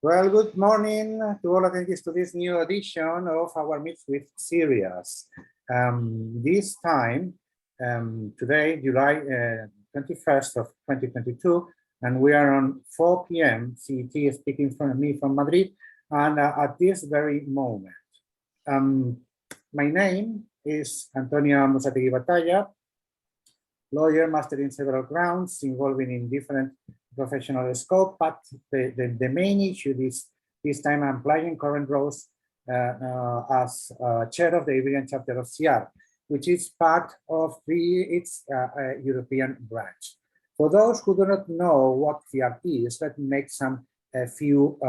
Well, good morning to all attendees to this new edition of our Meet with series. This time, today, July 21st of 2022, and we are on 4 p.m. CET, speaking from me from Madrid, and at this very moment. My name is Antonio Musategui Batalla, lawyer, master in several grounds, involving in different professional scope, but the main issue this time I'm playing current roles as chair of the Iberian chapter of Ciarb, which is part of its European branch. For those who do not know what Ciarb is, let me make a few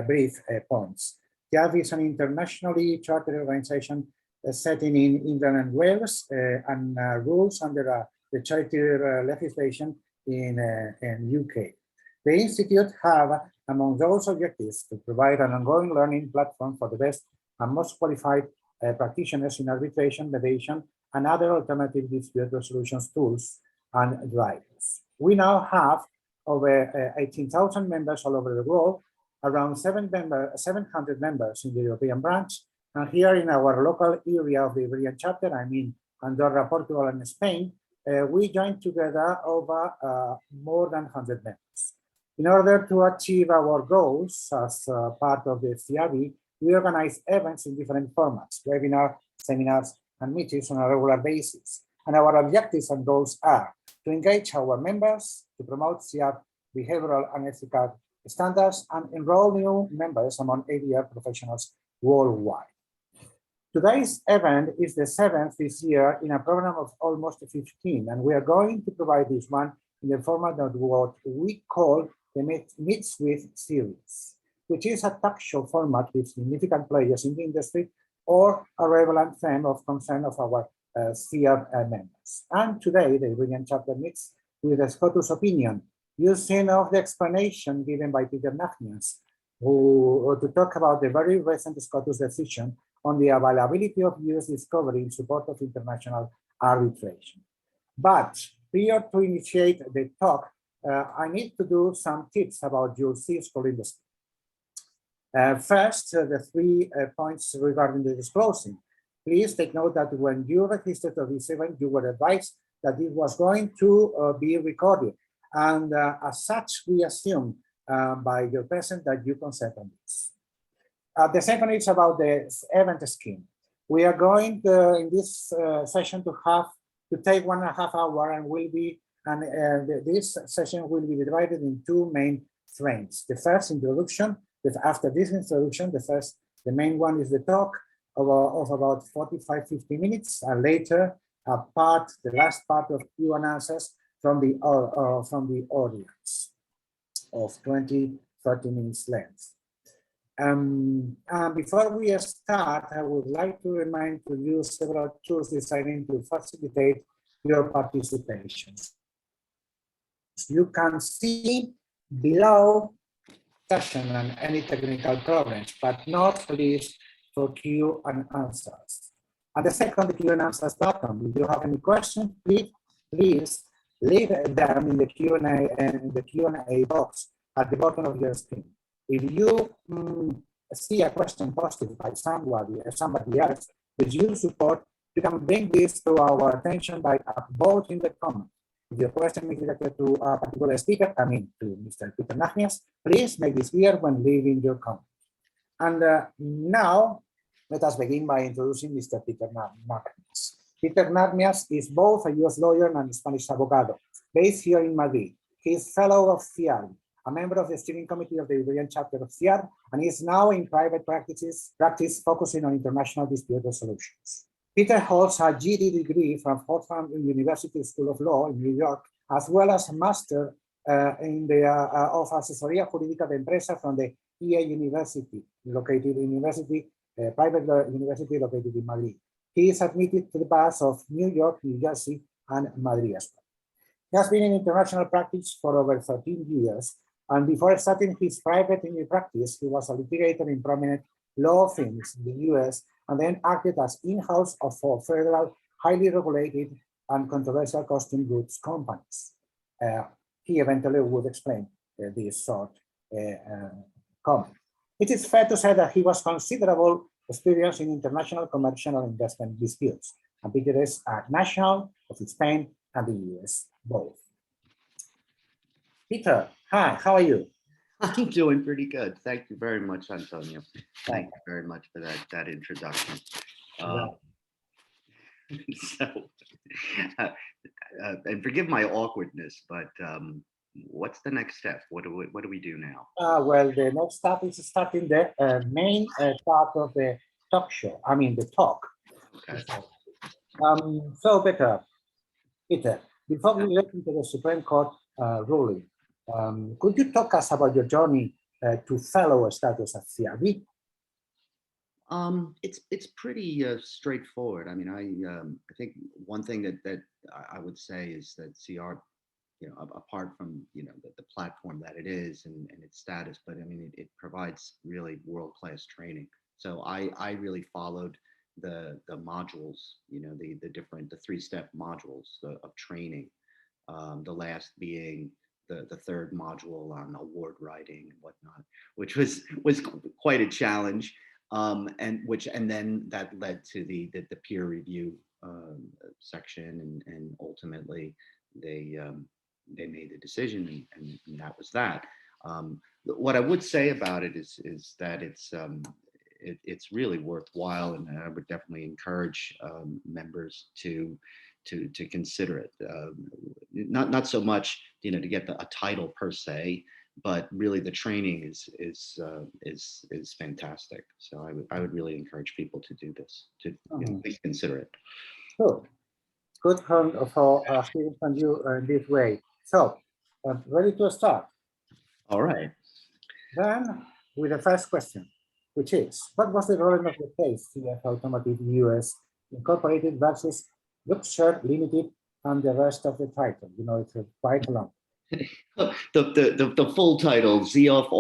brief points. Ciarb is an internationally chartered organization setting in England and Wales and rules under the charter legislation in UK. The Institute have, among those objectives, to provide an ongoing learning platform for the best and most qualified practitioners in arbitration, mediation, and other alternative dispute resolution tools and drivers. We now have over 18,000 members all over the world, around 700 members in the European branch, and here in our local area of the Iberian chapter, I mean Andorra, Portugal, and Spain, we joined together over more than 100 members. In order to achieve our goals as part of the Ciarb, we organize events in different formats, webinars, seminars, and meetings on a regular basis. And our objectives and goals are to engage our members, to promote Ciarb behavioral and ethical standards, and enroll new members among ADR professionals worldwide. Today's event is the 7th this year in a program of almost 15, and we are going to provide this one in the format of what we call the Meets with series, which is a talk show format with significant players in the industry or a relevant theme of concern of our Ciarb members. And today, the Iberian chapter meets with a Scotus opinion, using of the explanation given by Peter Nagnias, to talk about the very recent Scotus decision on the availability of US discovery in support of international arbitration. But prior to initiate the talk, I need to do some tips about your fiscal industry. First, the 3 points regarding the disclosing. Please take note that when you registered to this event, you were advised that it was going to be recorded. And as such, we assume by your presence that you consent on this. The second is about the event scheme. We are going to, in this session to take 1.5 hours, and will be, this session will be divided in 2 main frames. The first introduction, after this introduction, the main one is the talk of about 45-50 minutes, and later the last part of Q and answers from the audience of 20-30 minutes length. Before we start, I would like to remind you to use several tools designed to facilitate your participation. You can see below session and any technical problems, but not least for Q and answers. And the second, Q and answers button. If you have any questions, please leave them in the Q&A box at the bottom of your screen. If you see a question posted by somebody else with your support, you can bring this to our attention by upvoting the comment. If your question is directed to a particular speaker, I mean to Mr. Peter Nagnias, please make this clear when leaving your comment. And now, let us begin by introducing Mr. Peter Nagnias. Peter Nagnias is both a US lawyer and a Spanish abogado, based here in Madrid. He is fellow of Ciarb, a member of the steering committee of the Iberian chapter of Ciarb, and is now in private practice focusing on international dispute resolutions. Peter holds a GD degree from Fordham University School of Law in New York, as well as a master of Asesoría Jurídica de Empresa from the EA University, private university located in Madrid. He is admitted to the bars of New York, New Jersey, and Madrid as well. He has been in international practice for over 13 years, and before starting his private practice, he was a litigator in prominent law firms in the US, and then acted as in-house for federal, highly regulated and controversial costume goods companies. He eventually would explain these sort comment. It is fair to say that he was considerable experience in international commercial and investment disputes, ambiguous at national of Spain and the US, both. Peter, hi, how are you? I'm doing pretty good. Thank you very much, Antonio. Thank you very much for that introduction. And forgive my awkwardness, but what's the next step? What do we do now? Well, the next step is starting the main part of the talk show. I mean, the talk. Okay. So, Peter, before we get into the Supreme Court ruling, could you talk us about your journey to fellow status at Ciarb? It's pretty straightforward. I mean, I think one thing that I would say is that Ciarb, apart from the platform that it is and its status, but I mean it provides really world-class training. So I really followed the modules, the three-step modules of training. The last being the third module on award writing and whatnot, which was quite a challenge. And then that led to the peer review section, and ultimately they made the decision, and that was that. What I would say about it is that it's really worthwhile, and I would definitely encourage members to consider it. Not so much to get a title per se, but really the training is fantastic. So I would really encourage people to do this, to at least consider it. Sure. Good for hearing from you in this way. So, ready to start? All right. Then, with the first question, which is, what was the ruling of the case, CF Automotive US Incorporated versus Luxshare Limited and the rest of the title? It's quite long. The full title, ZF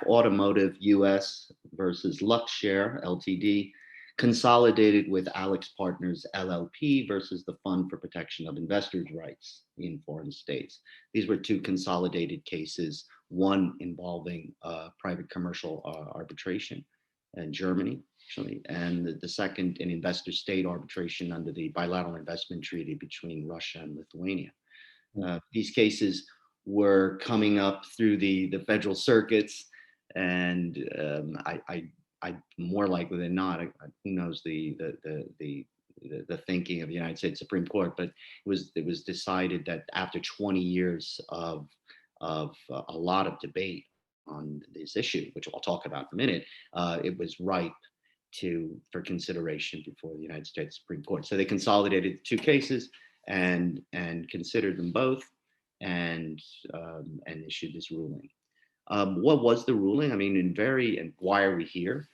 Automotive US versus Luxshare Ltd, consolidated with Alex Partners LLP versus the Fund for Protection of Investors' Rights in Foreign States. These were two consolidated cases, one involving private commercial arbitration in Germany, actually, and the second an investor-state arbitration under the bilateral investment treaty between Russia and Lithuania. These cases were coming up through the federal circuits, and I more likely than not, who knows the thinking of the United States Supreme Court, but it was decided that after 20 years of a lot of debate on this issue, which I'll talk about in a minute, it was ripe for consideration before the United States Supreme Court. So they consolidated two cases and considered them both, and issued this ruling. What was the ruling? I mean, and why are we here?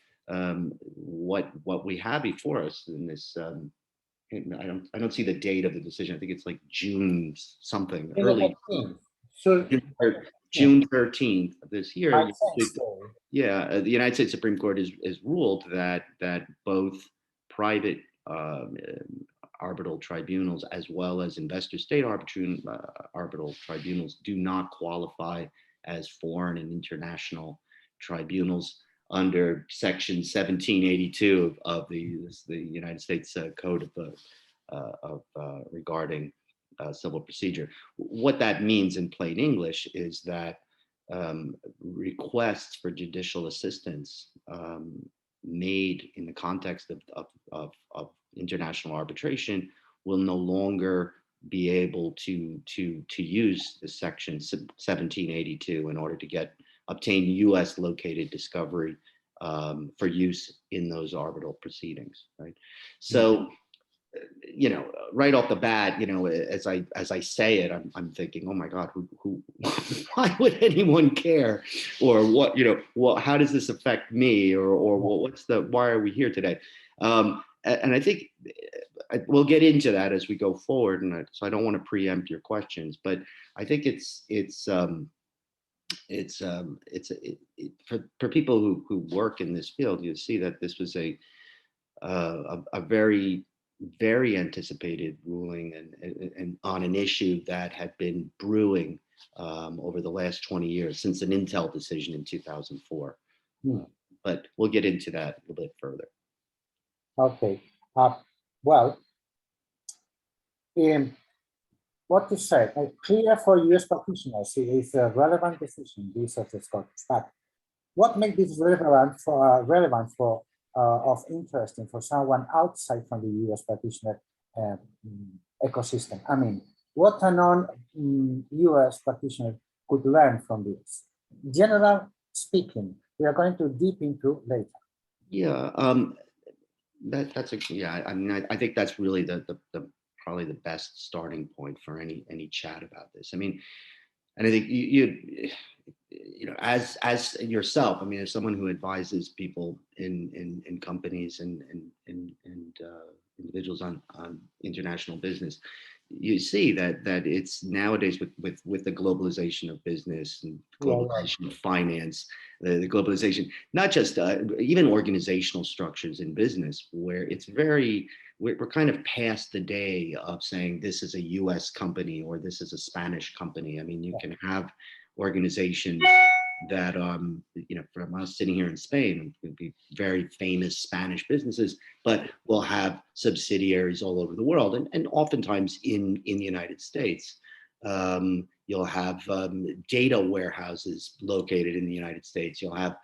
What we have before us in this, I don't see the date of the decision. I think it's like June something, early June 13th of this year. Yeah, the United States Supreme Court has ruled that both private arbitral tribunals as well as investor-state arbitral tribunals do not qualify as foreign and international tribunals under Section 1782 of the United States Code regarding civil procedure. What that means in plain English is that requests for judicial assistance made in the context of international arbitration will no longer be able to use the Section 1782 in order to obtain U.S. located discovery for use in those arbitral proceedings, right? So, right off the bat, as I say it, I'm thinking, oh my God, who why would anyone care, or what, how does this affect me, or why are we here today? And I think we'll get into that as we go forward, and so I don't want to preempt your questions, but I think for people who work in this field, you see that this was a very, very anticipated ruling, and on an issue that had been brewing over the last 20 years since an Intel decision in 2004. Hmm. But we'll get into that a little bit further. Okay. Well, what to say? Clear for U.S. practitioners, it is a relevant decision, this of the Scottish Act. What makes this relevant for of interesting for someone outside from the U.S. practitioner ecosystem? I mean, what a non-U.S. practitioner could learn from this? General speaking, we are going to deep into later. Yeah, that's yeah. I mean, I think that's really the probably the best starting point for any chat about this. I mean, and I think you know, as yourself, I mean, as someone who advises people in companies and individuals on international business, you see that it's nowadays with the globalization of business and globalization of finance, the globalization, not just even organizational structures in business, where it's very, we're kind of past the day of saying this is a US company or this is a Spanish company. I mean, you can have organizations that, you know, from us sitting here in Spain, would be very famous Spanish businesses, but will have subsidiaries all over the world, and oftentimes in the United States. You'll have data warehouses located in the United States. You'll have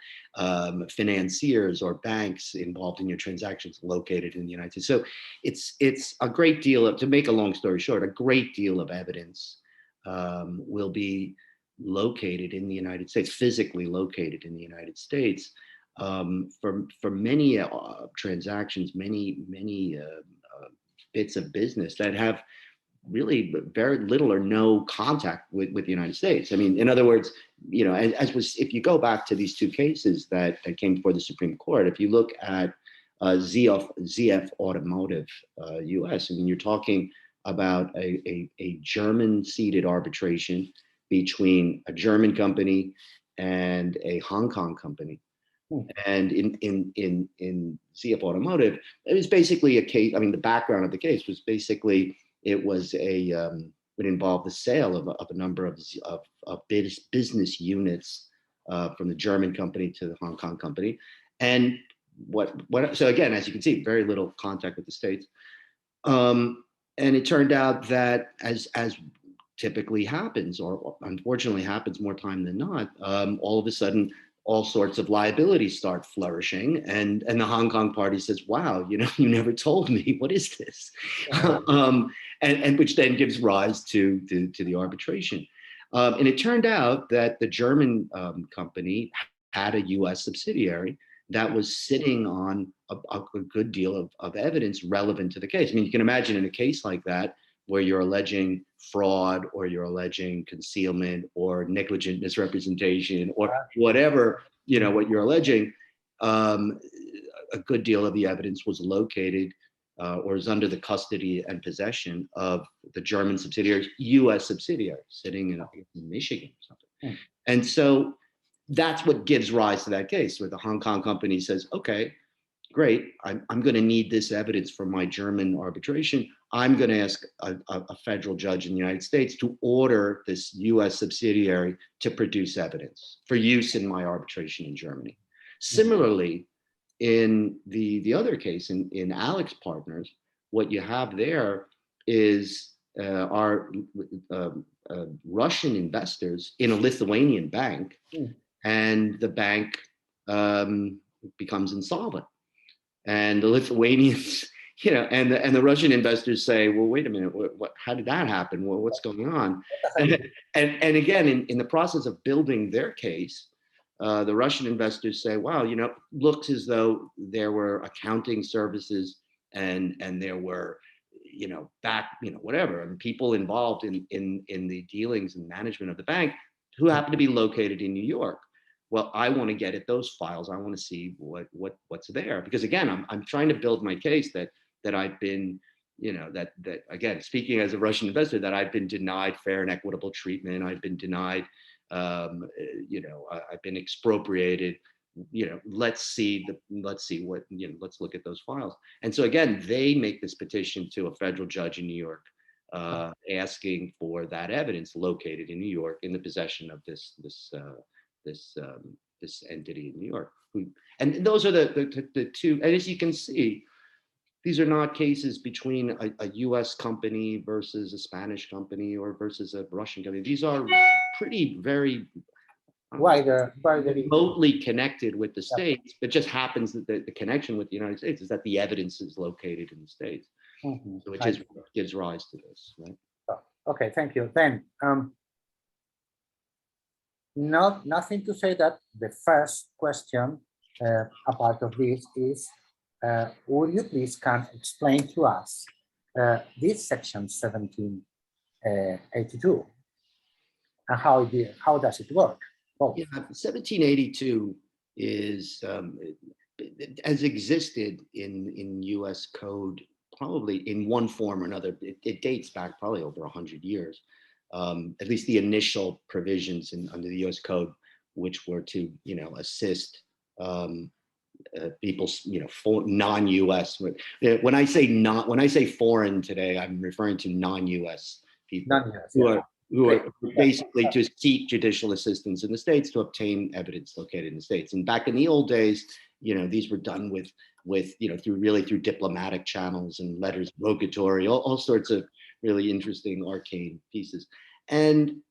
financiers or banks involved in your transactions located in the United States. So it's a great deal of, to make a long story short, a great deal of evidence will be located in the United States, physically located in the United States, for many transactions, many bits of business that have really very little or no contact with the United States. I mean, in other words, you know, as was, if you go back to these two cases that came before the Supreme Court, if you look at ZF Automotive US, I mean, you're talking about a German-seated arbitration between a German company and a Hong Kong company. And in ZF Automotive, it was basically a case. I mean, the background of the case was basically, it was it involved the sale of a number of business units from the German company to the Hong Kong company. And so again, as you can see, very little contact with the States. And it turned out that as typically happens, or unfortunately happens more time than not, all of a sudden, all sorts of liabilities start flourishing, and the Hong Kong party says, "Wow, you know, you never told me. What is this?" And which then gives rise to the arbitration. And it turned out that the German company had a U.S. subsidiary that was sitting on a good deal of evidence relevant to the case. I mean, you can imagine in a case like that, where you're alleging fraud, or you're alleging concealment, or negligent misrepresentation, or whatever, you know, what you're alleging, a good deal of the evidence was located or is under the custody and possession of the German subsidiary, U.S. subsidiary, sitting in Michigan or something. And so that's what gives rise to that case, where the Hong Kong company says, okay, great, I'm going to need this evidence for my German arbitration. I'm going to ask a federal judge in the United States to order this U.S. subsidiary to produce evidence for use in my arbitration in Germany. Similarly, in the other case, in Alex Partners, what you have there is our Russian investors in a Lithuanian bank, and the bank becomes insolvent. And the Lithuanians, you know, and the Russian investors say, well, wait a minute, how did that happen? Well, what's going on? And again, in the process of building their case, the Russian investors say, wow, you know, looks as though there were accounting services and there were, you know, whatever, and people involved in the dealings and management of the bank who happen to be located in New York. Well, I want to get at those files. I want to see what's there, because again, I'm trying to build my case that I've been, you know, that again, speaking as a Russian investor, that I've been denied fair and equitable treatment. I've been denied, you know, I've been expropriated. You know, let's see what, you know, let's look at those files. And so again, they make this petition to a federal judge in New York, asking for that evidence located in New York in the possession of this entity in New York. And those are the two. And as you can see, these are not cases between a U.S. company versus a Spanish company or versus a Russian company. These are very wider remotely connected with the states. It just happens that the connection with the United States is that the evidence is located in the states. So it just gives rise to this, right? Okay, thank you. Then, nothing to say that the first question, a part of this is, would you please can explain to us this section 1782 and how does it work? Yeah, 1782 is has existed in U.S. code probably in one form or another. It dates back probably over 100 years. At least the initial provisions under the U.S. code, which were to assist people, for non-U.S. When I say foreign today, I'm referring to non-U.S. people who are basically to seek judicial assistance in the states to obtain evidence located in the states. And back in the old days, these were done with through diplomatic channels and letters rogatory, all sorts of really interesting arcane pieces. And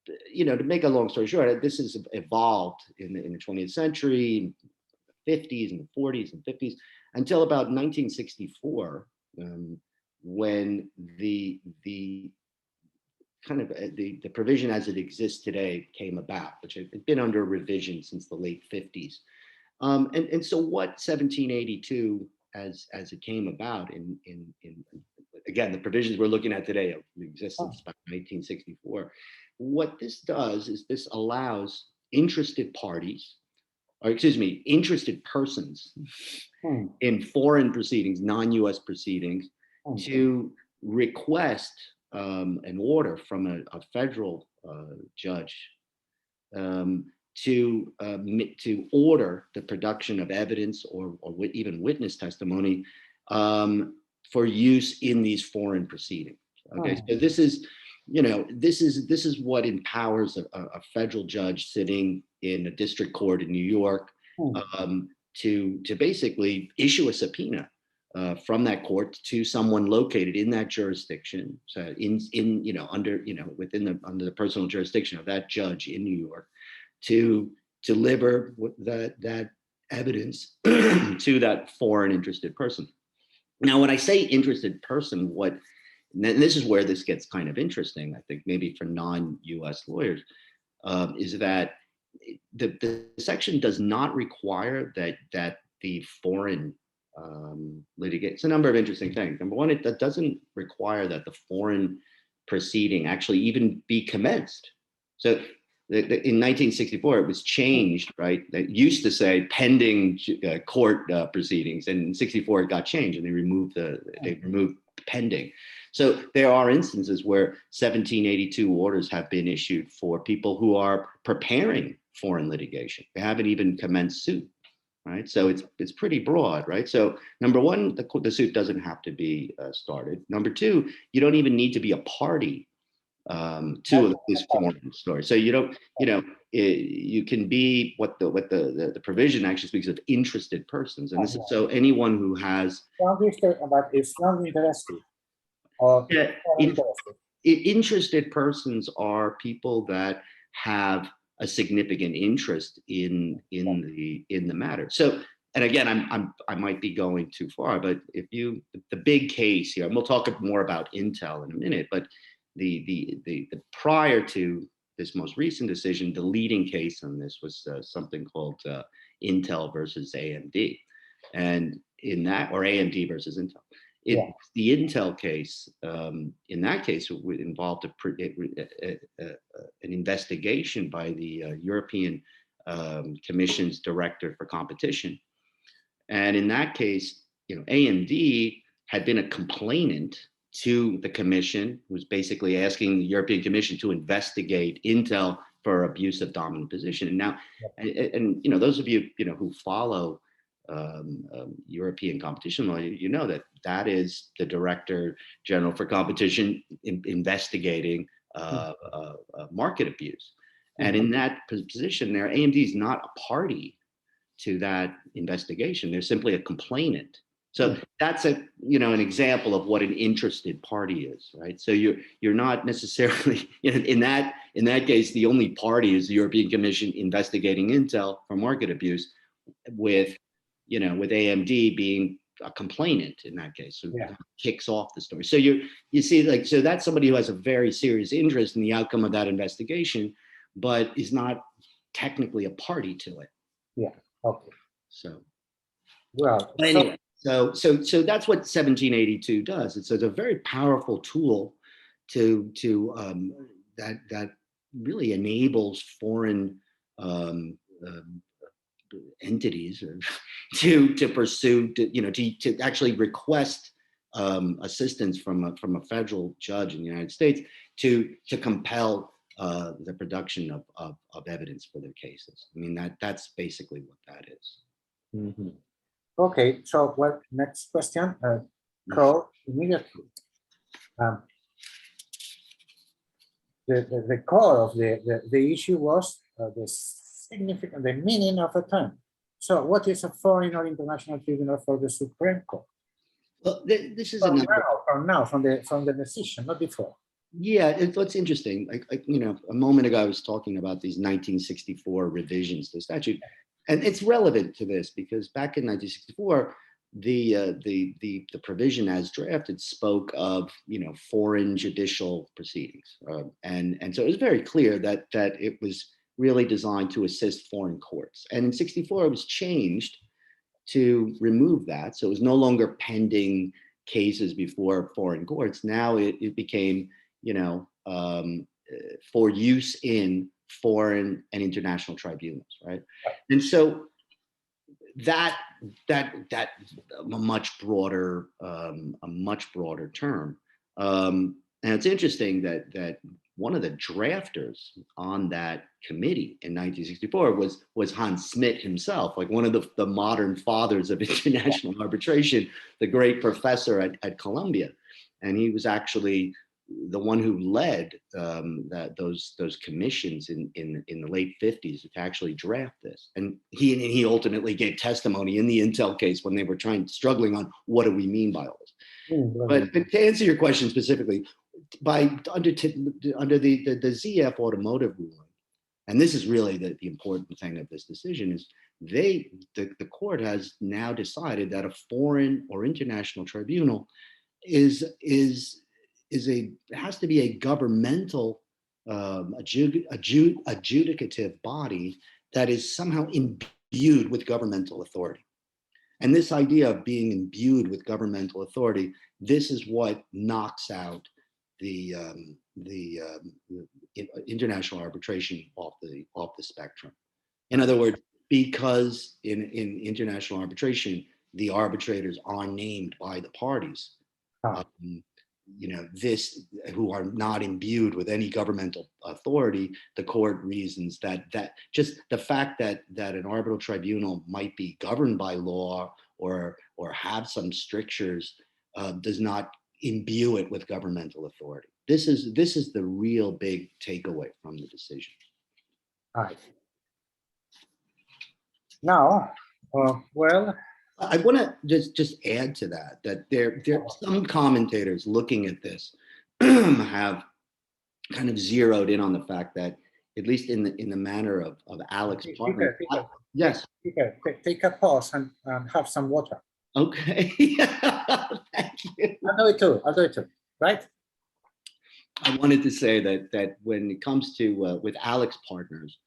to make a long story short, this has evolved in the 20th century, 50s and 40s and 50s, until about 1964, when the provision as it exists today came about, which had been under revision since the late 50s. And so what 1782, as it came about in again, the provisions we're looking at today exist since about 1964. What this does is this allows interested parties, or excuse me, interested persons in foreign proceedings, non-US proceedings, to request an order from a federal judge to order the production of evidence or even witness testimony for use in these foreign proceedings. Okay, so this is what empowers a federal judge sitting in a district court in New York to basically issue a subpoena from that court to someone located in that jurisdiction, so under the personal jurisdiction of that judge in New York, to deliver that evidence to that foreign interested person. Now, when I say interested person, and this is where this gets kind of interesting, I think maybe for non-US lawyers, is that the section does not require that the foreign litigant. It's a number of interesting things. Number one, it doesn't require that the foreign proceeding actually even be commenced. So in 1964, it was changed, right? That used to say pending court proceedings, and in 64 it got changed, and they removed pending. So there are instances where 1782 orders have been issued for people who are preparing foreign litigation. They haven't even commenced suit, right? So it's pretty broad, right? So number one, the suit doesn't have to be started. Number two, you don't even need to be a party to this foreign story. So you can be what the provision actually speaks of interested persons, and this is so anyone who has interested persons are people that have a significant interest in the matter. So, and again, I might be going too far, but the big case here, and we'll talk more about Intel in a minute, but the prior to this most recent decision, the leading case on this was something called Intel versus AMD, and in that, or AMD versus Intel. The Intel case, in that case, it involved an investigation by the European Commission's Director for Competition, and in that case, AMD had been a complainant to the Commission, who was basically asking the European Commission to investigate Intel for abuse of dominant position. And now, and those of you who follow European competition law, you know that that is the Director General for Competition investigating market abuse. And in that position there, AMD is not a party to that investigation. They're simply a complainant. So that's an example of what an interested party is, right? So you're not necessarily in that case, the only party is the European Commission investigating Intel for market abuse, with AMD being a complainant in that case, so kicks off the story. So you see, so that's somebody who has a very serious interest in the outcome of that investigation, but is not technically a party to it. Yeah. Okay. So, well, anyway, so that's what 1782 does. It's a very powerful tool to that really enables foreign entities to pursue, to actually request assistance from a federal judge in the United States to compel the production of evidence for their cases. I mean, that's basically what that is. Mm-hmm. Okay, so next question, Carl, immediately. The core of the issue was the meaning of a term. So what is a foreign or international tribunal for the Supreme Court? Well, this is from the decision, not before. Yeah, what's interesting, a moment ago I was talking about these 1964 revisions to the statute, and it's relevant to this because back in 1964, the provision as drafted spoke of foreign judicial proceedings, and so it was very clear that it was really designed to assist foreign courts. And in 64, it was changed to remove that, so it was no longer pending cases before foreign courts. Now it became for use in foreign and international tribunals, right? And so that a much broader term. And it's interesting that one of the drafters on that committee in 1964 was Hans Smit himself, like one of the modern fathers of international arbitration, the great professor at Columbia, and he was actually the one who led those commissions in the late 50s to actually draft this. And he ultimately gave testimony in the Intel case when they were struggling on what do we mean by all this. But to answer your question specifically, under the ZF automotive ruling, and this is really the important thing of this decision, is the court has now decided that a foreign or international tribunal has to be a governmental adjudicative body that is somehow imbued with governmental authority. And this idea of being imbued with governmental authority, this is what knocks out the international arbitration off the spectrum. In other words, because in international arbitration, the arbitrators are named by the parties. Who are not imbued with any governmental authority, the court reasons that just the fact that an arbitral tribunal might be governed by law or have some strictures does not imbue it with governmental authority. This is the real big takeaway from the decision. All right. Now, I want to just add to that there some commentators looking at this have kind of zeroed in on the fact that, at least in the manner of Alex Partner. Yes. Take a pause and have some water. Okay. Thank you. I'll do it too. Right. I wanted to say that when it comes to with Alex Partners,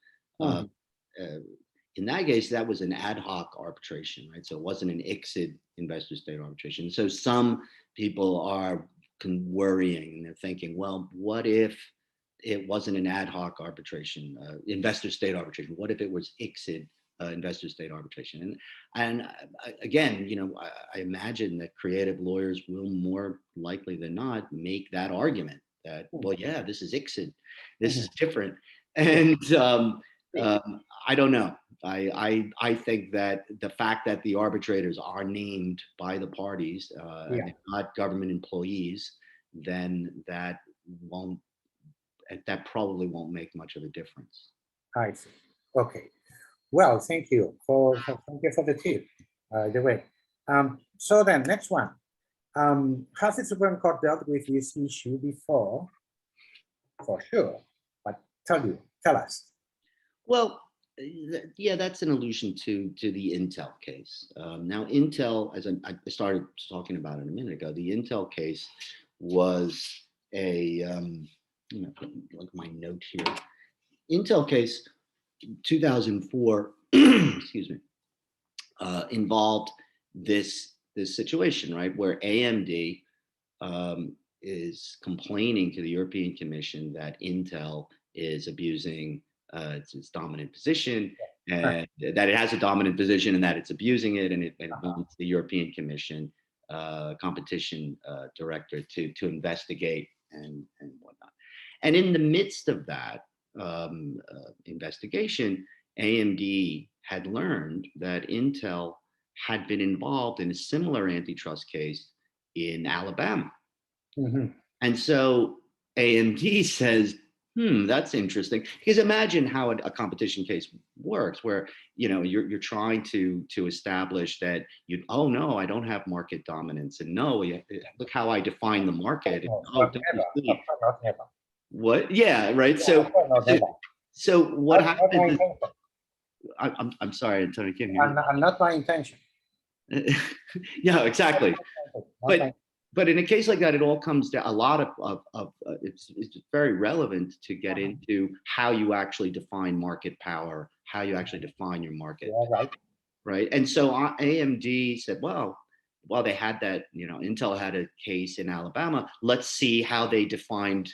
in that case, that was an ad hoc arbitration, right? So it wasn't an ICSID investor-state arbitration. So some people are worrying and they're thinking, well, what if it wasn't an ad hoc arbitration, investor-state arbitration? What if it was ICSID, investor-state arbitration? And again, I imagine that creative lawyers will more likely than not make that argument that, well, yeah, this is ICSID, this is different. And I don't know. I think that the fact that the arbitrators are named by the parties and Yeah, they're not government employees, then won't that probably won't make much of a difference. I see. Okay. Well, thank you for the tip. The way. So then, next one. Has the Supreme Court dealt with this issue before? For sure, but tell us. Well, yeah, that's an allusion to the Intel case. Now, Intel, as I started talking about it a minute ago, the Intel case was a like my note here. Intel case 2004, excuse me, involved this situation, right, where AMD is complaining to the European Commission that Intel is abusing its dominant position, and that it has a dominant position and that it's abusing it, and it wants the European Commission competition director to investigate and whatnot. And in the midst of that investigation, AMD had learned that Intel had been involved in a similar antitrust case in Alabama. Mm-hmm. And so AMD says, that's interesting. Because imagine how a competition case works, where you're trying to establish that oh no, I don't have market dominance, and no, look how I define the market. Never. What? Yeah, right. So what happens? I'm sorry, Antonio, can't hear you. And not my intention. Yeah, exactly. But in a case like that, it all comes down a lot of it's very relevant to get into how you actually define market power, how you actually define your market. Yeah, right. And so AMD said, well, while they had that, Intel had a case in Alabama, let's see how they defined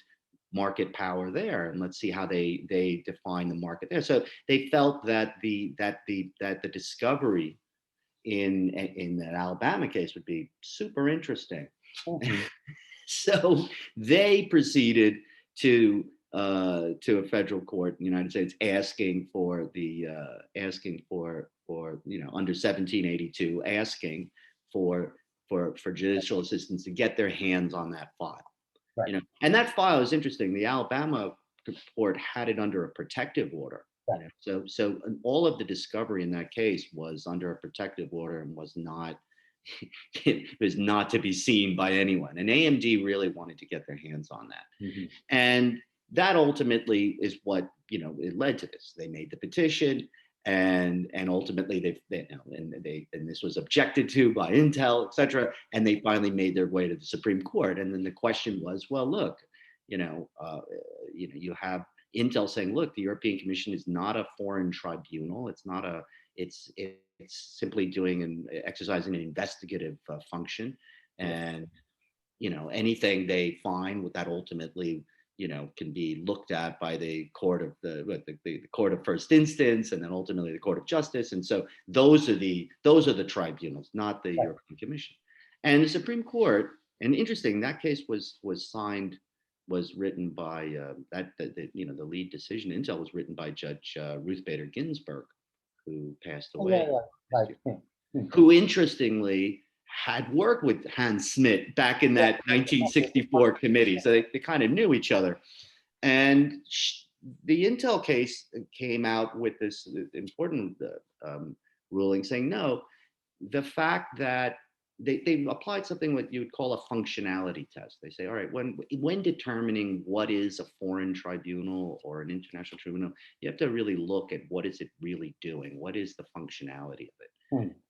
market power there, and let's see how they define the market there. So they felt that the discovery in that Alabama case would be super interesting. Mm-hmm. So they proceeded to a federal court in the United States, asking for under 1782, asking for judicial assistance to get their hands on that file. Right. And that file is interesting. The Alabama court had it under a protective order. Right. So all of the discovery in that case was under a protective order and was not to be seen by anyone. And AMD really wanted to get their hands on that. Mm-hmm. And that ultimately is what, it led to this. They made the petition, and ultimately and this was objected to by Intel, et cetera. And they finally made their way to the Supreme Court. And then the question was, well, look, you have Intel saying, look, the European Commission is not a foreign tribunal. It's simply exercising an investigative function, and anything they find with that ultimately can be looked at by the court of the court of first instance, and then ultimately the Court of Justice. And so those are the tribunals, not the European Commission. And the Supreme Court, and interesting, that case was written by the lead decision. Intel was written by Judge Ruth Bader Ginsburg, who passed away. Who interestingly had worked with Hans Smit back in that 1964 committee. So they kind of knew each other. And the Intel case came out with this important ruling saying, no, the fact that they applied something what you would call a functionality test. They say, all right, when determining what is a foreign tribunal or an international tribunal, you have to really look at what is it really doing? What is the functionality of it?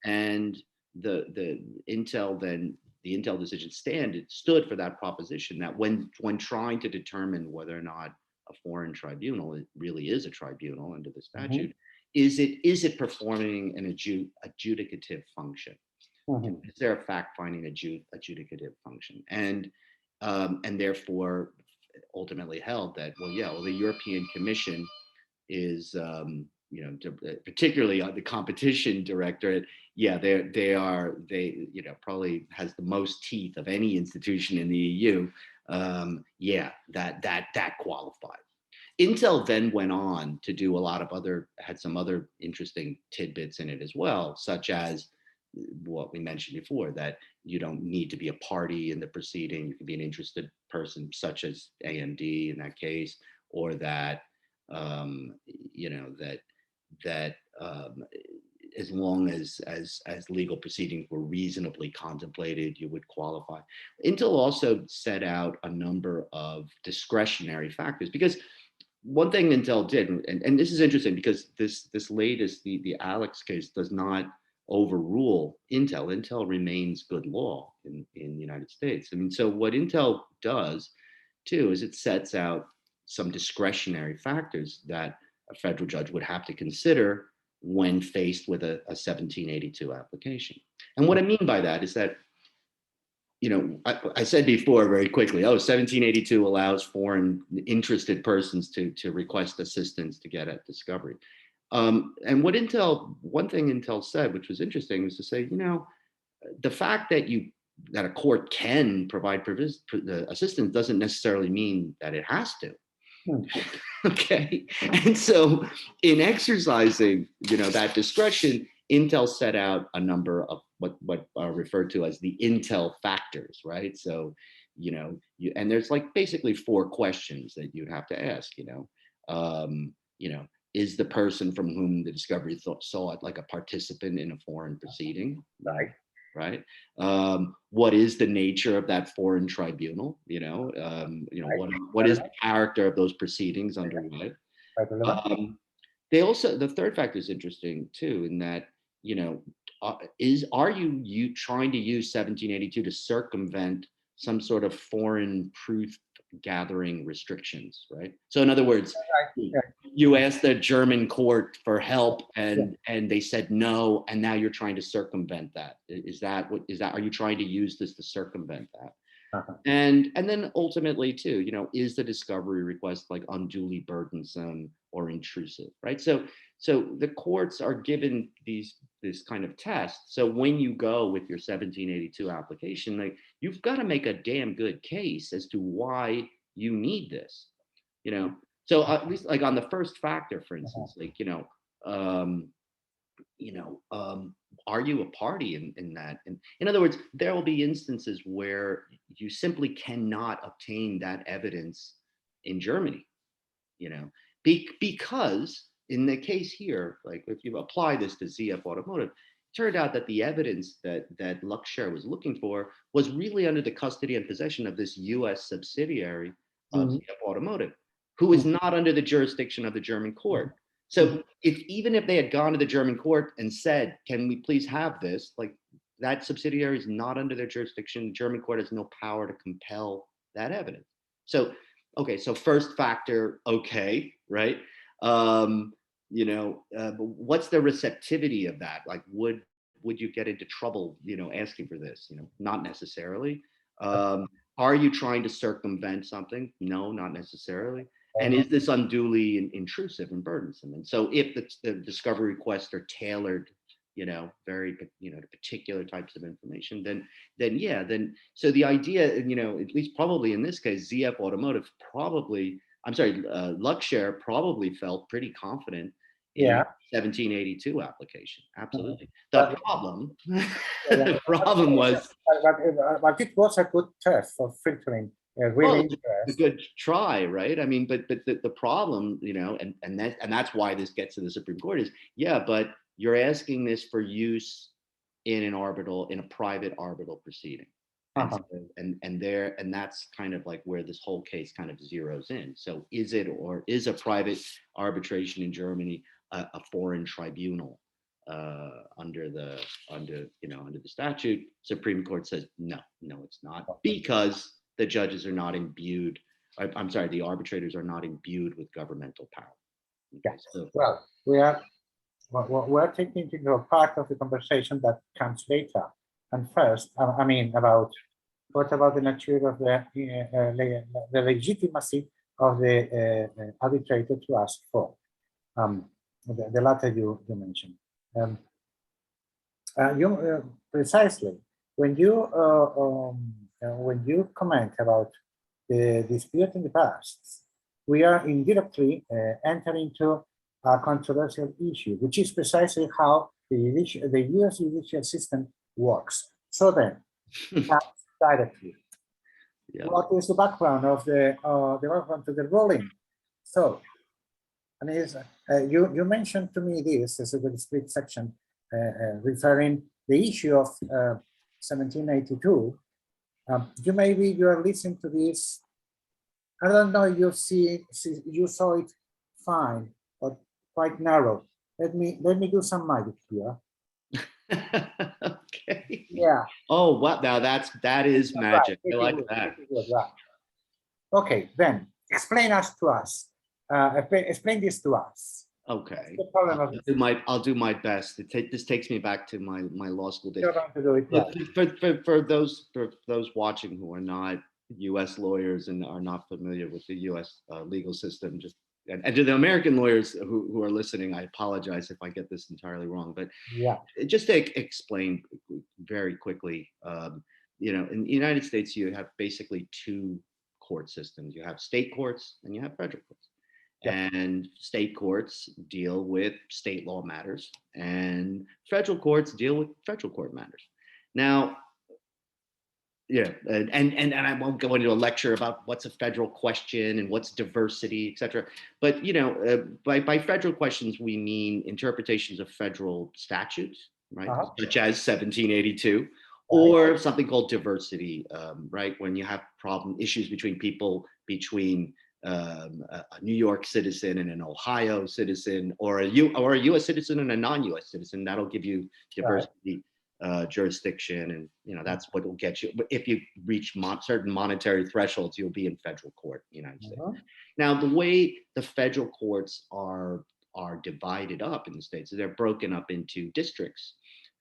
And the Intel decision stood for that proposition, that when trying to determine whether or not a foreign tribunal, it really is a tribunal under the statute, is it performing an adjudicative function? Is there a fact-finding adjudicative function? And therefore ultimately held that, the European Commission is, particularly the competition directorate, they probably has the most teeth of any institution in the EU. That qualified. Intel then went on to do a lot of had some other interesting tidbits in it as well, such as what we mentioned before, that you don't need to be a party in the proceeding. You can be an interested person, such as AMD in that case, or that, you know, that as long as legal proceedings were reasonably contemplated, you would qualify. Intel also set out a number of discretionary factors, because one thing Intel did, and this is interesting because this latest, the Alex case, does not overrule Intel. Intel remains good law in the United States. I mean, so what Intel does too is it sets out some discretionary factors that a federal judge would have to consider when faced with a 1782 application. And what I mean by that is that, you know, I said before very quickly, 1782 allows foreign interested persons to request assistance to get at discovery. And one thing Intel said, which was interesting, was to say, you know, the fact that a court can provide assistance doesn't necessarily mean that it has to. Okay, and so in exercising, you know, that discretion, Intel set out a number of what are referred to as the Intel factors, right? So, you know, and there's like basically 4 questions that you'd have to ask. You know, is the person from whom the discovery sought like a participant in a foreign proceeding? Right. What is the nature of that foreign tribunal? You know, what is the character of those proceedings underway? They also, the third factor is interesting too, in that, you know, are you trying to use 1782 to circumvent some sort of foreign proof gathering restrictions, right? So in other words, you asked the German court for help and they said no, and now you're trying to circumvent that. Are you trying to use this to circumvent that? And then ultimately too, you know, is the discovery request like unduly burdensome or intrusive, right? So the courts are given this kind of test. So when you go with your 1782 application, like, you've got to make a damn good case as to why you need this, you know. So at least like on the first factor, for instance, like, you know, are you a party in that? And in other words, there will be instances where you simply cannot obtain that evidence in Germany, you know, because in the case here, like if you apply this to ZF Automotive, it turned out that the evidence that Luxshare was looking for was really under the custody and possession of this US subsidiary of ZF Automotive, who is not under the jurisdiction of the German court. So even if they had gone to the German court and said, can we please have this, like, that subsidiary is not under their jurisdiction. The German court has no power to compel that evidence. So, okay, so first factor, okay, right? You know, but what's the receptivity of that? Like, would you get into trouble, you know, asking for this? You know, not necessarily. Are you trying to circumvent something? No, not necessarily. And is this unduly intrusive and burdensome? And so if the discovery requests are tailored, you know, very, you know, to particular types of information, then so the idea, you know, at least probably in this case, ZF Automotive Luxshare probably felt pretty confident in 1782 application. Absolutely. The problem was, but it was a good test for filtering. Really a good try, right? I mean, but the problem, you know, and that's why this gets to the Supreme Court is, but you're asking this for use in a private arbitral proceeding. And that's kind of like where this whole case kind of zeroes in. So is a private arbitration in Germany a foreign tribunal under the statute? Supreme Court says no, it's not, because the judges are not imbued. The arbitrators are not imbued with governmental power. Okay, so, well, we're taking into a part of the conversation that comes later. And first, I mean, what about the nature of the legitimacy of the arbitrator to ask for the latter you mentioned. Precisely when you comment about the dispute in the past, we are indirectly entering into a controversial issue, which is precisely how the US judicial system works. So then, directly, what is the background of the background to the ruling? So, and you mentioned to me this as a very split section referring the issue of 1782. You are listening to this. I don't know if you saw it fine or quite narrow. Let me do some magic here. Okay. Yeah. Oh, wow! Now that is magic. Right. I like that. Right. Okay, then explain this to us. Okay. The I'll do my best. This takes me back to my law school days. You're going to do it right. For those watching who are not U.S. lawyers and are not familiar with the U.S. Legal system, and to the American lawyers who are listening, I apologize if I get this entirely wrong. But yeah, just to explain very quickly, in the United States, you have basically two court systems. You have state courts and you have federal courts. Yeah. And state courts deal with state law matters, and federal courts deal with federal court matters. Now, and I won't go into a lecture about what's a federal question and what's diversity, et cetera. But by federal questions, we mean interpretations of federal statutes, right, such as 1782, or something called diversity, right, when you have issues between a New York citizen and an Ohio citizen, or a U.S. citizen and a non-U.S. citizen. That'll give you diversity jurisdiction, and that's what will get you. If you reach certain monetary thresholds, you'll be in federal court in the United States. Now, the way the federal courts are divided up in the states, they're broken up into districts,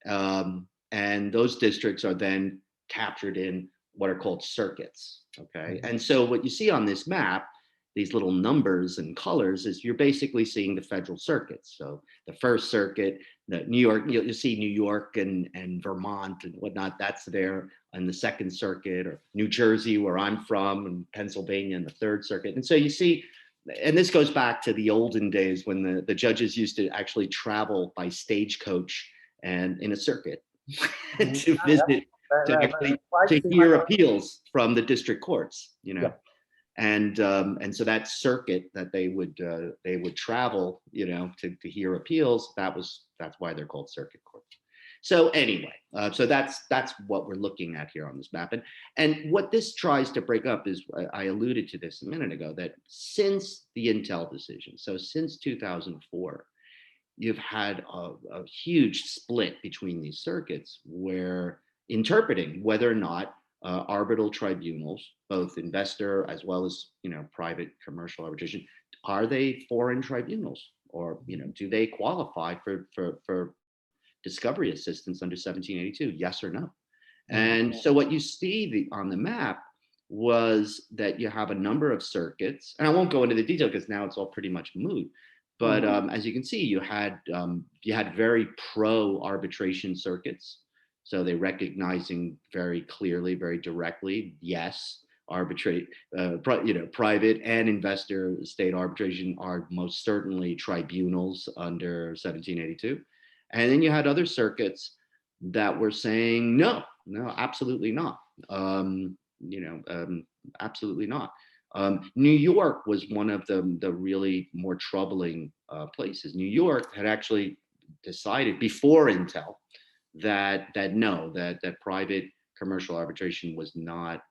and those districts are then captured in what are called circuits. Okay, and so what you see on this map, these little numbers and colors, is you're basically seeing the federal circuits. So the First Circuit, the New York, you'll see New York and Vermont and whatnot, that's there. And the Second Circuit, or New Jersey, where I'm from, and Pennsylvania, and the Third Circuit. And so you see, and this goes back to the olden days when the judges used to actually travel by stagecoach and in a circuit to visit, to hear appeals from the district courts, Yeah. And so that circuit that they would travel, to hear appeals, that's why they're called circuit courts. So anyway, so that's what we're looking at here on this map. And what this tries to break up is, I alluded to this a minute ago, that since the Intel decision, so since 2004, you've had a huge split between these circuits, where interpreting whether or not arbitral tribunals, both investor as well as private commercial arbitration, are they foreign tribunals, or do they qualify for discovery assistance under 1782? Yes or no? And so what you see on the map was that you have a number of circuits, and I won't go into the detail because now it's all pretty much moot. But as you can see, you had very pro arbitration circuits. So they recognizing very clearly, very directly, yes, private and investor state arbitration are most certainly tribunals under 1782. And then you had other circuits that were saying, no, absolutely not. Absolutely not. New York was one of the really more troubling places. New York had actually decided before Intel that private commercial arbitration was not,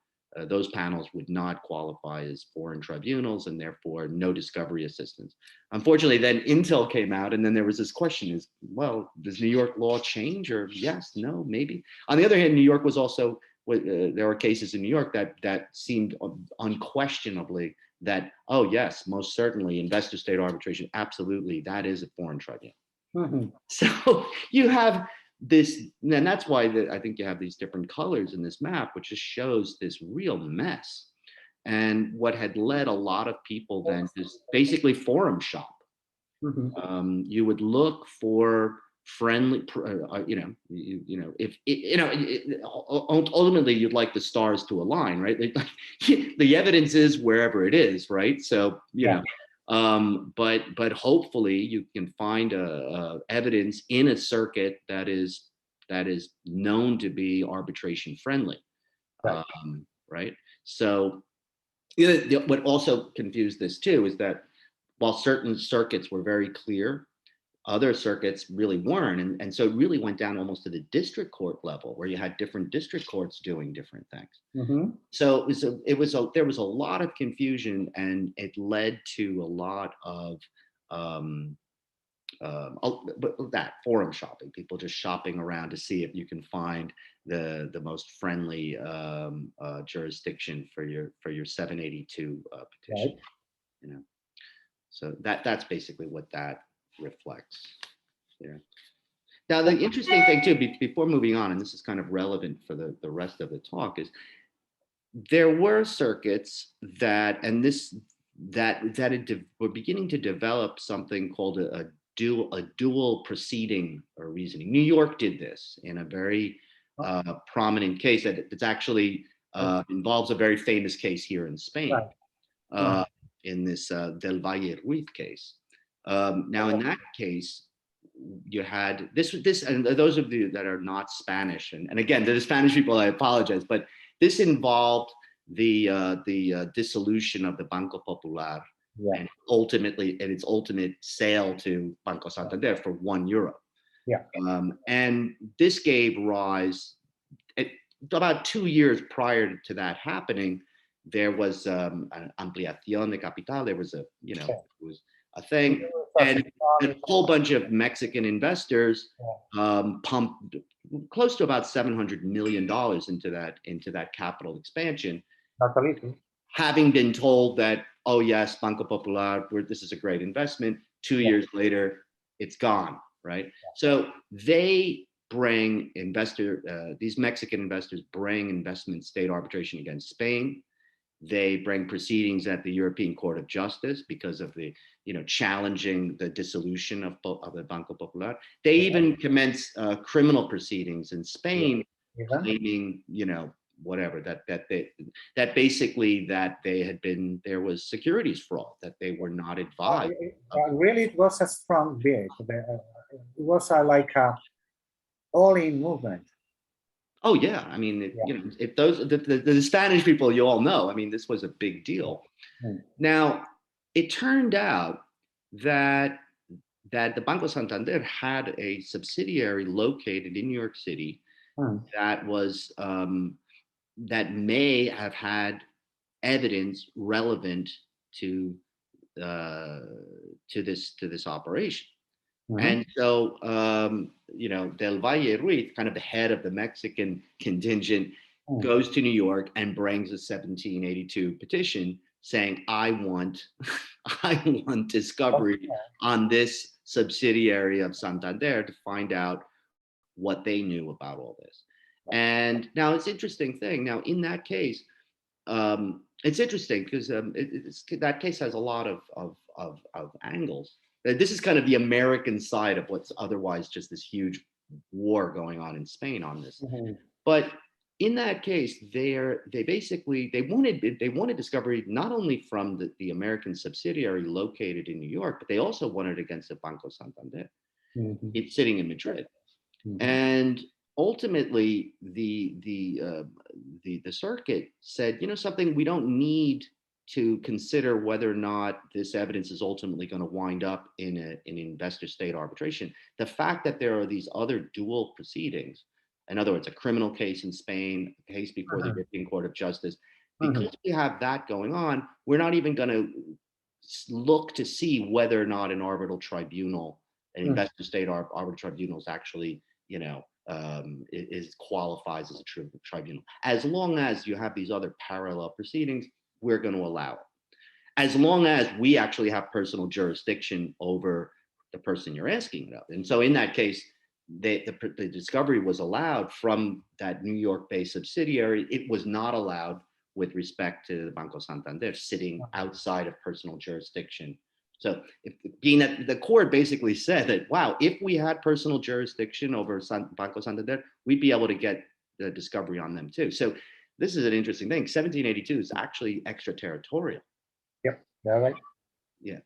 those panels would not qualify as foreign tribunals, and therefore no discovery assistance. Unfortunately, then Intel came out, and then there was this question: is, well, does New York law change, or yes, no, maybe? On the other hand, New York was also, there were cases in New York that seemed unquestionably that, oh yes, most certainly investor state arbitration, absolutely, that is a foreign tribunal. So you have this, and that's why I think you have these different colors in this map, which just shows this real mess. And what had led a lot of people then to basically forum shop. You would look for friendly, if ultimately you'd like the stars to align, right? The evidence is wherever it is, right? So, but hopefully you can find evidence in a circuit that is known to be arbitration friendly, Right. right? So, what also confused this too is that while certain circuits were very clear, other circuits really weren't. And so it really went down almost to the district court level where you had different district courts doing different things. Mm-hmm. So there was a lot of confusion, and it led to a lot of that forum shopping, people just shopping around to see if you can find the most friendly jurisdiction for your 782 petition. Right. So that's basically what that reflects. Now, the interesting thing too, before moving on, and this is kind of relevant for the rest of the talk, is there were circuits that were beginning to develop something called a dual proceeding or reasoning. New York did this in a very prominent case that's actually involves a very famous case here in Spain. Right. In this Del Valle Ruiz case. Now, in that case, you had this, and those of you that are not Spanish, and again, the Spanish people, I apologize, but this involved the dissolution of the Banco Popular, and its ultimate sale to Banco Santander for €1. Yeah. And this gave rise, about 2 years prior to that happening, there was an ampliación de capital. There was it was a thing, and a whole bunch of Mexican investors pumped close to about $700 million into that capital expansion, having been told that, oh yes, Banco Popular, this is a great investment. 2 years later, it's gone, right? So they bring these Mexican investors bring investment state arbitration against Spain. They bring proceedings at the European Court of Justice because of the, challenging the dissolution of the Banco Popular. They even commence criminal proceedings in Spain, claiming, whatever, that basically that there was securities fraud, that they were not advised. Really, it was a strong bid. It was like a all-in movement. Oh yeah, I mean, if the Spanish people, you all know, I mean, this was a big deal. Mm. Now, it turned out that the Banco Santander had a subsidiary located in New York City that was that may have had evidence relevant to this operation. Mm-hmm. And so, Del Valle Ruiz, kind of the head of the Mexican contingent, goes to New York and brings a 1782 petition saying, I want discovery on this subsidiary of Santander to find out what they knew about all this. And now it's an interesting thing. Now, in that case, it's interesting because that case has a lot of angles. This is kind of the American side of what's otherwise just this huge war going on in Spain on this. Mm-hmm. But in that case, they wanted discovery not only from the American subsidiary located in New York, but they also wanted against the Banco Santander. Mm-hmm. It's sitting in Madrid. Mm-hmm. And ultimately, the circuit said, something, we don't need to consider whether or not this evidence is ultimately going to wind up in an investor state arbitration. The fact that there are these other dual proceedings, in other words, a criminal case in Spain, a case before the European Court of Justice, because we have that going on, we're not even going to look to see whether or not an arbitral tribunal, an investor state arbitral tribunal is actually, qualifies as a tribunal. As long as you have these other parallel proceedings, we're going to allow it. As long as we actually have personal jurisdiction over the person you're asking about. And so in that case, the discovery was allowed from that New York-based subsidiary. It was not allowed with respect to the Banco Santander, sitting outside of personal jurisdiction So if being that the court basically said that, wow, if we had personal jurisdiction over Banco Santander, we'd be able to get the discovery on them too. So this is an interesting thing. 1782 is actually extraterritorial. Yep, they're right. Yeah.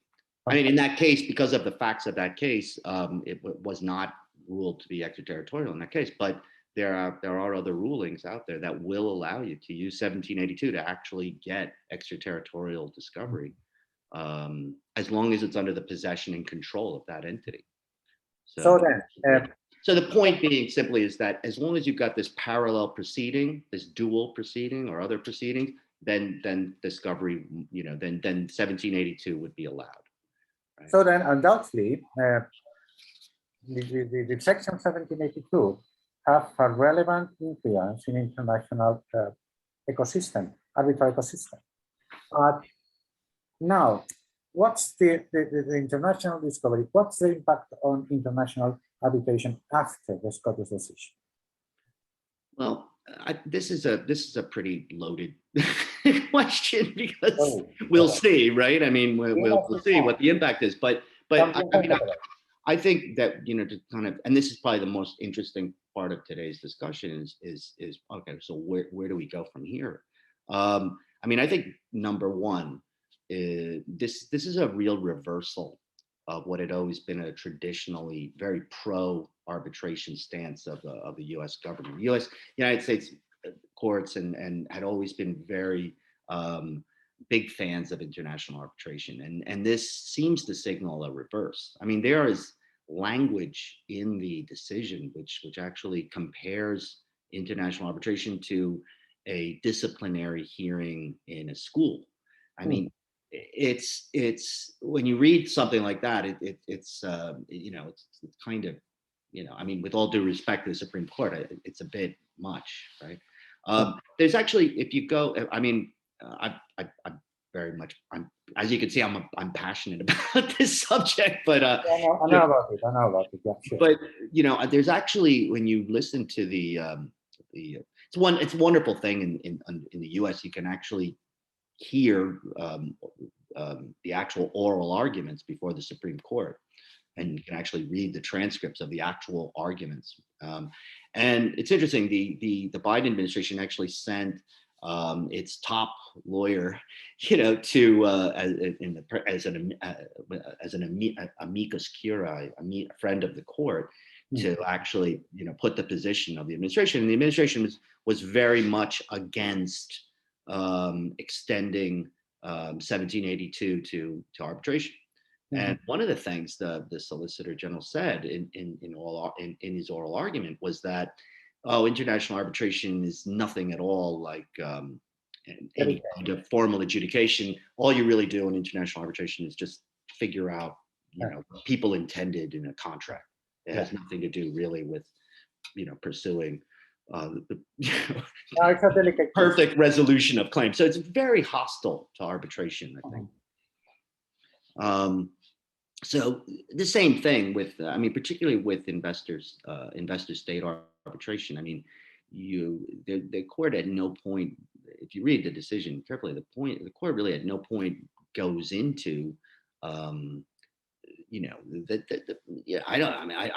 I mean, in that case, because of the facts of that case, it was not ruled to be extraterritorial in that case. But there are other rulings out there that will allow you to use 1782 to actually get extraterritorial discovery, as long as it's under the possession and control of that entity. So then, so the point being simply is that as long as you've got this parallel proceeding, this dual proceeding or other proceedings, then discovery, then 1782 would be allowed. Right? So then, undoubtedly, the section 1782 have a relevant influence in international ecosystem, arbitral ecosystem. But now, what's the international discovery? What's the impact on international arbitration after the Scottish decision? Well, this is a pretty loaded question because we'll see, right? I mean, we'll see what the impact is, but I think that, to kind of, and this is probably the most interesting part of today's discussion is okay, so where do we go from here? I mean, I think number one, this is a real reversal of what had always been a traditionally very pro arbitration stance of the U.S. government. United States courts and had always been very big fans of international arbitration, and this seems to signal a reverse. I mean, there is language in the decision which actually compares international arbitration to a disciplinary hearing in a school. I mean, it's when you read something like that, it's kind of, I mean, with all due respect to the Supreme Court, it's a bit much, right? There's actually, if you go, I mean, I'm very much, as you can see, I'm passionate about this subject, but I know about it. Yeah, sure. But there's actually, when you listen to it's a wonderful thing in the U.S. You can actually hear the actual oral arguments before the Supreme Court, and you can actually read the transcripts of the actual arguments. And it's interesting. The Biden administration actually sent its top lawyer, to as an amicus curiae, a friend of the court, to actually put the position of the administration. And the administration was very much against extending 1782 to arbitration. And one of the things the Solicitor General said in his oral argument was that, international arbitration is nothing at all like any kind of formal adjudication. All you really do in international arbitration is just figure out, what people intended in a contract. It has nothing to do really with, pursuing it's a delicate perfect resolution of claims. So it's very hostile to arbitration, I think. So the same thing with, particularly with investor-state arbitration. I mean, the court at no point, if you read the decision carefully, the court really at no point goes into, I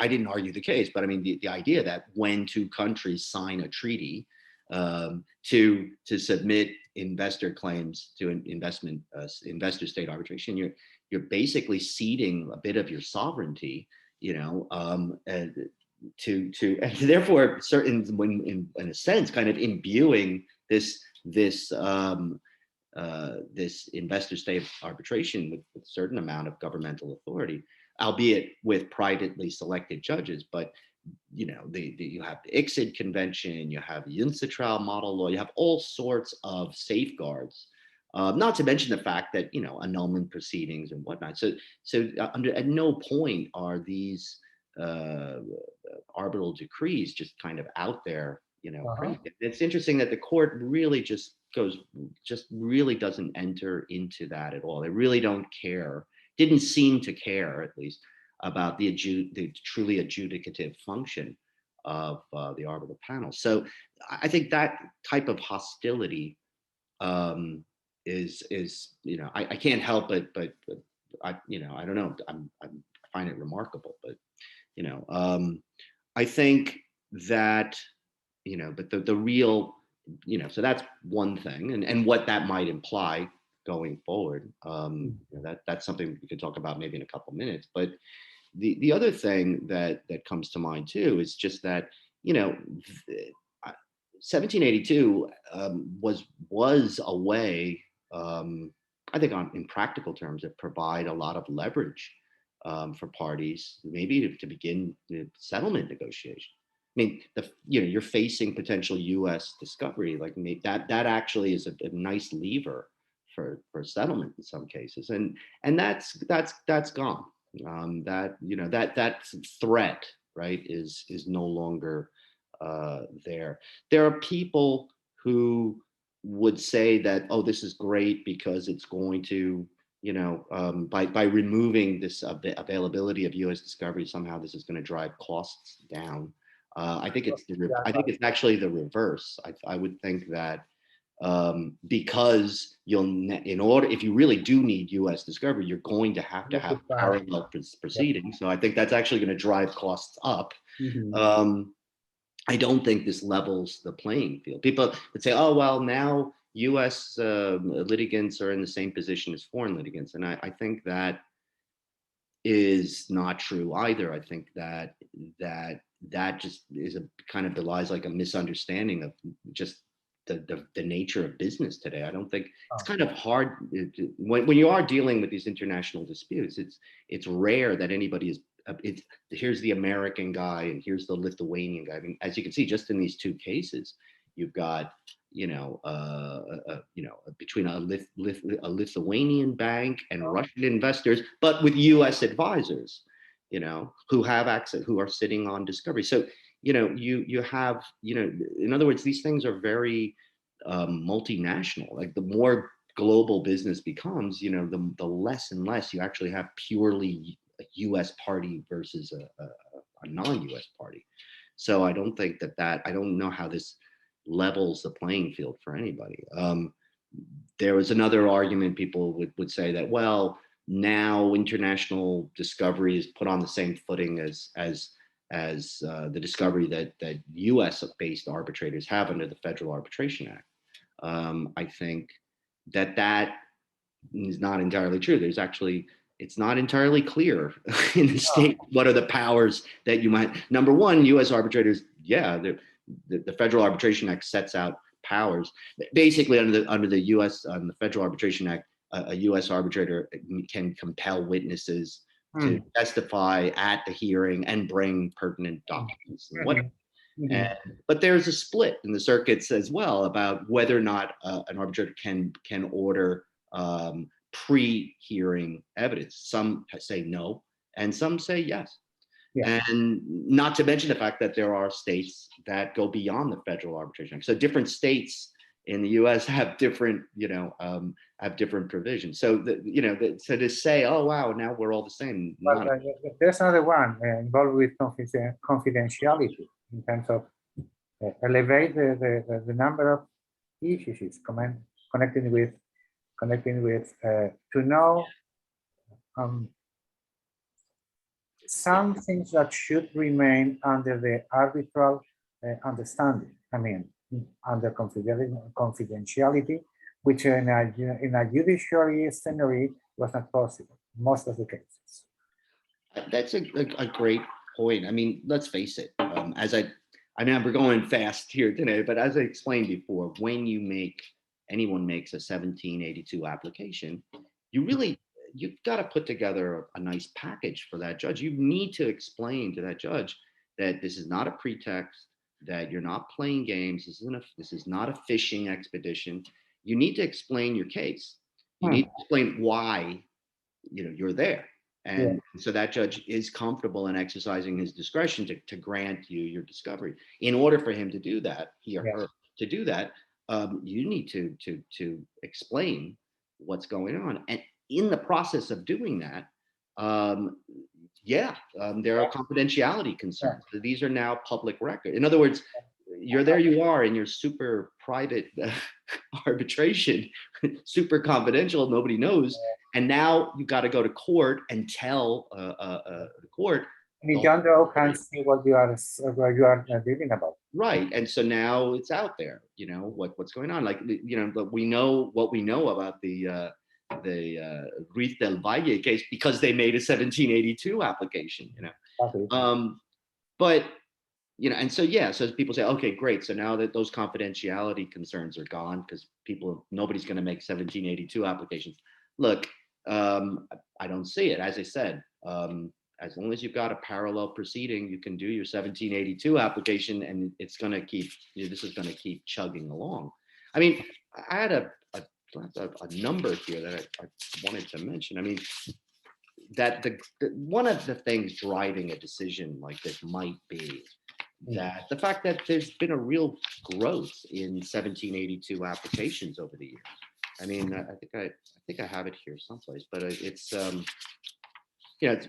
didn't argue the case, but I mean, the idea that when two countries sign a treaty to submit investor claims to an investor-state arbitration, you're basically ceding a bit of your sovereignty, and therefore in a sense, kind of imbuing this investor-state arbitration with a certain amount of governmental authority, albeit with privately selected judges. But you have the ICSID convention, you have the UNCITRAL model law, you have all sorts of safeguards. Not to mention the fact that annulment proceedings and whatnot. So at no point are these arbitral decrees just kind of out there. It's interesting that the court really really doesn't enter into that at all. They really don't care. Didn't seem to care, at least, about the truly adjudicative function of the arbitral panel. So I think that type of hostility is I can't help but I don't know. I find it remarkable, but I think that but the real so that's one thing, and what that might imply going forward. That's something we could talk about maybe in a couple minutes. But the other thing that comes to mind too is just that 1782 was a way, I think, in practical terms, to provide a lot of leverage for parties, maybe to begin the settlement negotiation. I mean, you're facing potential U.S. discovery, like that actually is a nice lever for settlement in some cases, and that's gone. That threat, right, is no longer there. There are people who would say that, oh, this is great because it's going to, by removing this availability of U.S. discovery, somehow this is going to drive costs down. I think it's actually the reverse. I would think that because if you really do need U.S. discovery, you're going to have parallel proceedings. So I think that's actually going to drive costs up. I don't think this levels the playing field. People would say, oh, well, now U.S. litigants are in the same position as foreign litigants. And I think that is not true either. I think that just is kind of belies like a misunderstanding of just the nature of business today. I don't think it's kind of hard when you are dealing with these international disputes. It's rare that anybody is. Here's the American guy and here's the Lithuanian guy. I mean, as you can see, just in these two cases, you've got between a Lithuanian bank and Russian investors, but with U.S. advisors, who have access, who are sitting on discovery. So you have in other words, these things are very multinational. Like the more global business becomes, the less and less you actually have purely a U.S. party versus a non-U.S. party. So I don't think I don't know how this levels the playing field for anybody. There was another argument people would say that, well, now international discovery is put on the same footing as the discovery that U.S.-based arbitrators have under the Federal Arbitration Act. I think that is not entirely true. It's not entirely clear in the state what are the powers that you might. Number one, U.S. arbitrators, the Federal Arbitration Act sets out powers. Basically, under the U.S. The Federal Arbitration Act, a U.S. arbitrator can compel witnesses to testify at the hearing and bring pertinent documents. But there's a split in the circuits as well about whether or not an arbitrator can order pre-hearing evidence. Some say no, and some say yes. And not to mention the fact that there are states that go beyond the Federal Arbitration Act. So different states in the U.S. have different, provisions. So so to say, oh wow, now we're all the same. But there's another one involved with confidentiality in terms of elevate the number of issues connecting with to know some things that should remain under the arbitral understanding. I mean, under confidentiality, which in a judiciary scenario was not possible most of the cases. That's a great point. I mean, let's face it. I mean, we're going fast here today, but as I explained before, when anyone makes a 1782 application, you've got to put together a nice package for that judge. You need to explain to that judge that this is not a pretext, that you're not playing games. This is not a fishing expedition. You need to explain your case. You need to explain why you're there. And so that judge is comfortable in exercising his discretion to grant you your discovery. In order for him to do that, he or her to do that, you need to explain what's going on. And in the process of doing that, there are confidentiality concerns. So these are now public record. In other words, you are in your super private arbitration, super confidential, nobody knows. And now you got to go to court and tell the court. John Doe can see what you are dealing about. Right. And so now it's out there, you know, what's going on. Like, you know, but we know what we know about the Ruiz del Valle case because they made a 1782 application, you know. Okay. But, you know, and so, yeah, so people say, okay, great. So now that those confidentiality concerns are gone because nobody's going to make 1782 applications. Look, I don't see it. As I said, as long as you've got a parallel proceeding, you can do your 1782 application and it's going to keep, you know, this is going to keep chugging along. I mean, I had a number here that I wanted to mention. I mean, that one of the things driving a decision like this might be that the fact that there's been a real growth in 1782 applications over the years. I mean, I think I have it here someplace, but it's you know,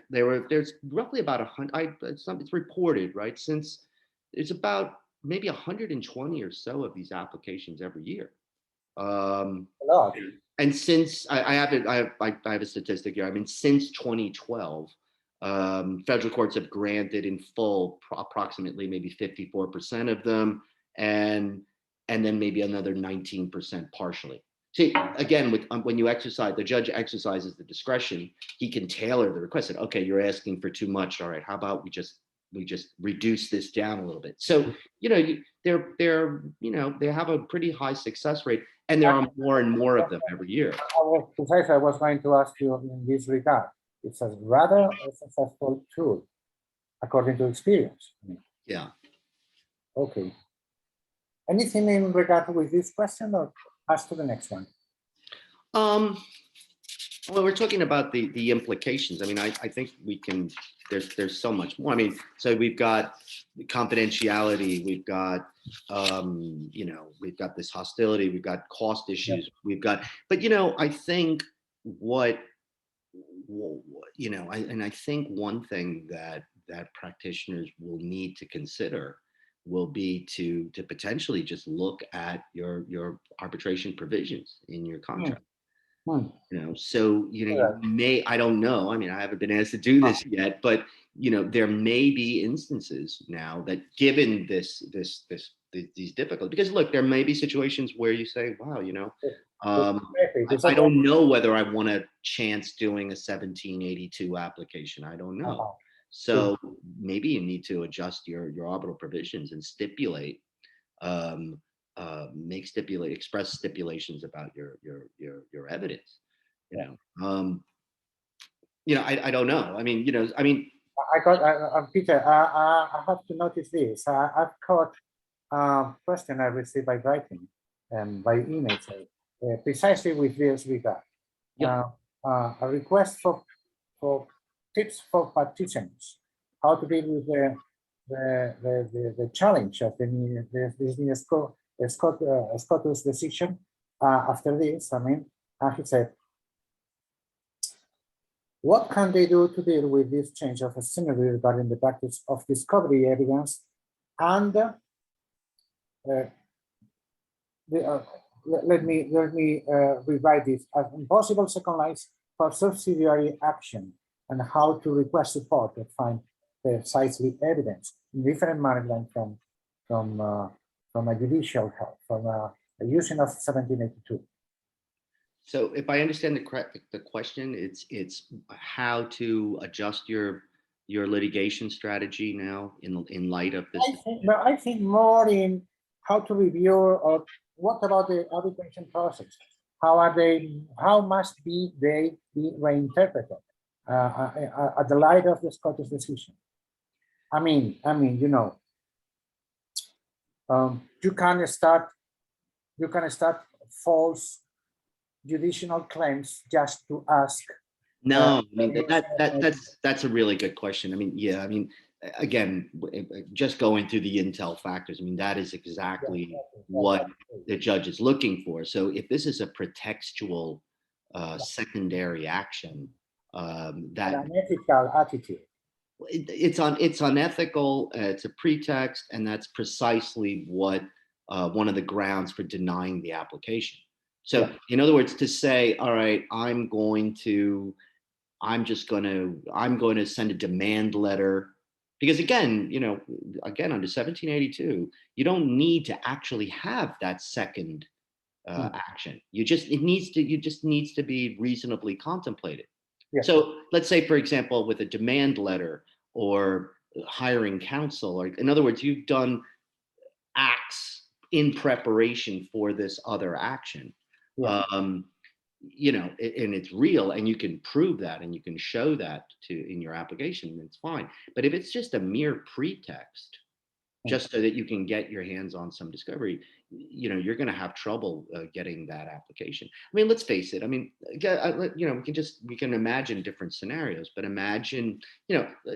there's roughly about 100. It's reported, right? Since it's about maybe 120 or so of these applications every year. A lot. And since I have a statistic here. I mean, since 2012, federal courts have granted in full approximately maybe 54% of them, and then maybe another 19% partially. See, again, when you exercise, the judge exercises the discretion, he can tailor the request. And, okay, you're asking for too much. All right, how about we just reduce this down a little bit? So, you know, they have a pretty high success rate, and there are more and more of them every year. I was going to ask you in this regard. It's a rather successful tool, according to experience. Yeah. Okay. Anything in regard with this question, or pass to the next one? Well, we're talking about the implications. I mean, I think we can. There's so much more. I mean, so we've got confidentiality. We've got you know, we've got this hostility. We've got cost issues. We've got, but you know, I think you know, I think one thing that practitioners will need to consider will be to potentially just look at your arbitration provisions in your contract. You know, so, you know, I don't know. I mean, I haven't been asked to do this yet, but, you know, there may be instances now that given these difficulties, because look, there may be situations where you say, wow, you know, I don't know whether I want a chance doing a 1782 application. I don't know. So maybe you need to adjust your arbitral provisions and stipulate, express stipulations about your evidence. You know, I don't know. I mean, you know, Peter, I have to notice this. I've got a question I received by writing and by email, precisely with this regard. A request for tips for practitioners, how to deal with the challenge of this new Scottish decision. After this, I mean, he said, what can they do to deal with this change of scenery regarding the practice of discovery evidence and let me rewrite this as impossible second life for subsidiary action and how to request support to find precisely evidence in different manner than from a judicial help, from a using of 1782. So if I understand the question, it's how to adjust your litigation strategy now in light of this. I think more in how to review, or what about the arbitration process? How must they be reinterpreted at the light of the Scottish decision? I mean, you know, you can start false judicial claims just to ask. No, I mean, that's a really good question. I mean, yeah, I mean, again, just going through the intel factors, I mean, that is exactly what the judge is looking for. So if this is a pretextual secondary action, that an ethical attitude. It's unethical. It's a pretext, and that's precisely what one of the grounds for denying the application. So Yeah. in other words, to say, all right, I'm going to send a demand letter, because again, under 1782, you don't need to actually have that second action. You just needs to be reasonably contemplated. Yeah. So let's say, for example, with a demand letter or hiring counsel, or in other words, you've done acts in preparation for this other action. Yeah. And it's real, and you can prove that, and you can show that in your application, it's fine. But if it's just a mere pretext, just so that you can get your hands on some discovery, you're going to have trouble getting that application. I mean, let's face it. I mean, we can imagine different scenarios, but imagine,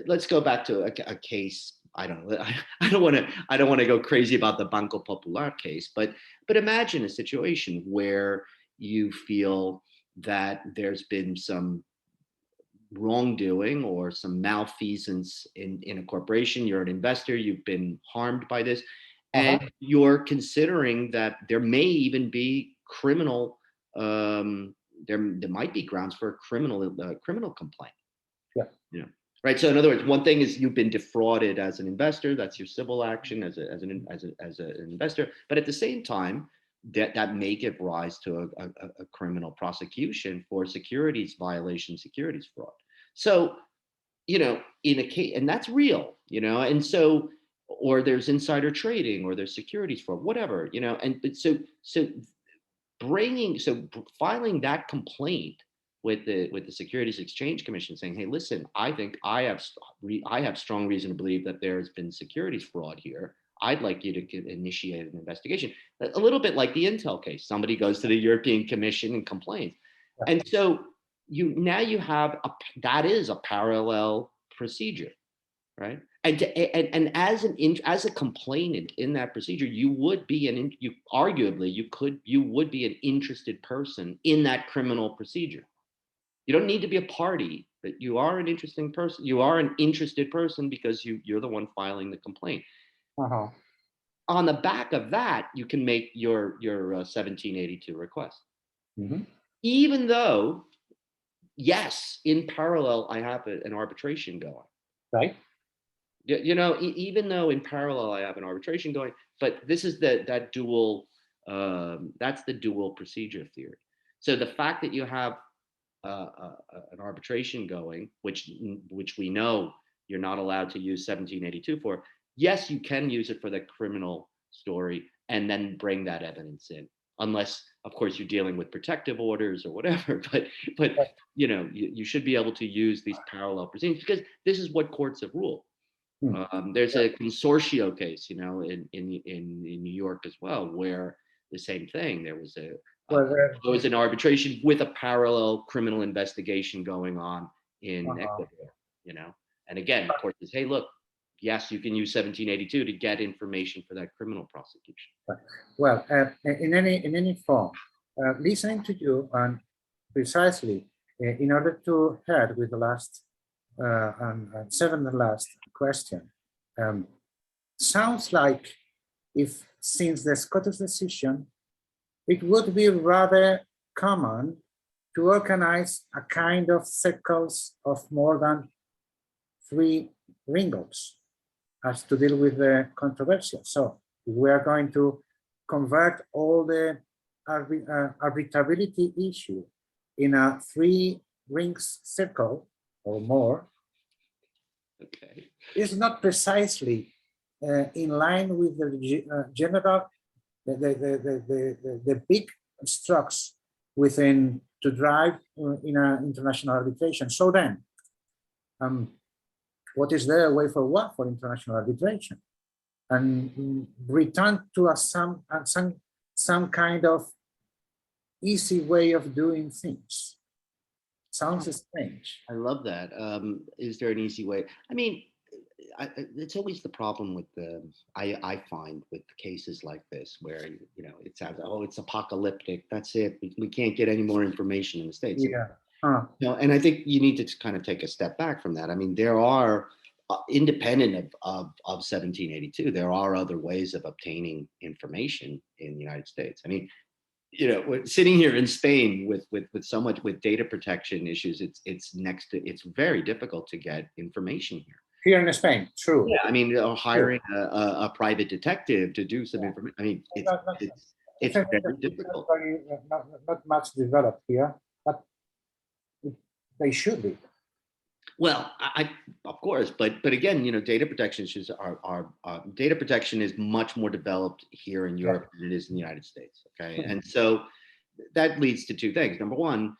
let's go back to a case. I don't want to go crazy about the Banco Popular case, but imagine a situation where you feel that there's been some wrongdoing or some malfeasance in a corporation. You're an investor, you've been harmed by this, and you're considering that there may even be criminal, there might be grounds for a criminal complaint. Yeah. Right. So in other words, one thing is you've been defrauded as an investor. That's your civil action as an investor. But at the same time, that may give rise to a criminal prosecution for securities violation, securities fraud. So, in a case, and that's real, and so, or there's insider trading, or there's securities fraud, whatever, and so filing that complaint with the Securities Exchange Commission, saying, hey, listen, I think I have strong reason to believe that there's been securities fraud here. I'd like you to initiate an investigation. A little bit like the Intel case. Somebody goes to the European Commission and complains. And so you have that is a parallel procedure, right? And as a complainant in that procedure, you would be an interested person in that criminal procedure. You don't need to be a party, but you are an interesting person. You are an interested person because you're the one filing the complaint. On the back of that, you can make your 1782 request. Even though, yes, in parallel, I have an arbitration going. Right. Even though in parallel I have an arbitration going, but this is that dual, that's the dual procedure theory. So the fact that you have an arbitration going, which we know you're not allowed to use 1782 for. Yes, you can use it for the criminal story and then bring that evidence in, unless, of course, you're dealing with protective orders or whatever. But you should be able to use these parallel proceedings because this is what courts have ruled. There's a consortio case, in New York as well, where the same thing. There was an arbitration with a parallel criminal investigation going on in Ecuador, And again, of course, is, hey, look, yes, you can use 1782 to get information for that criminal prosecution. Well, in any form, listening to you and precisely in order to head with the last and seventh last question, sounds like since the Scottish decision, it would be rather common to organize a kind of circles of more than 3 ringles as to deal with the controversy. So if we are going to convert all the arbitrability issue in a 3 rings circle or more, okay, it's not precisely in line with the general, the big strokes within to drive in an international arbitration. So then, what is the way forward for international arbitration? And return to some kind of easy way of doing things. Sounds strange. I love that. Is there an easy way? I mean, it's always the problem with I find with cases like this where, it sounds, oh, it's apocalyptic. That's it. We can't get any more information in the States. Yeah. And I think you need to kind of take a step back from that. I mean, there are, independent of 1782, there are other ways of obtaining information in the United States. I mean, you know, sitting here in Spain with so much with data protection issues, it's very difficult to get information here. Here in Spain, true. Yeah, I mean, hiring a private detective to do some information. I mean, it's very difficult. Not much developed here, but they should be. Well, of course, but again, you know, data protection issues are data protection is much more developed here in Europe than it is in the United States. Okay, and so that leads to two things. Number one,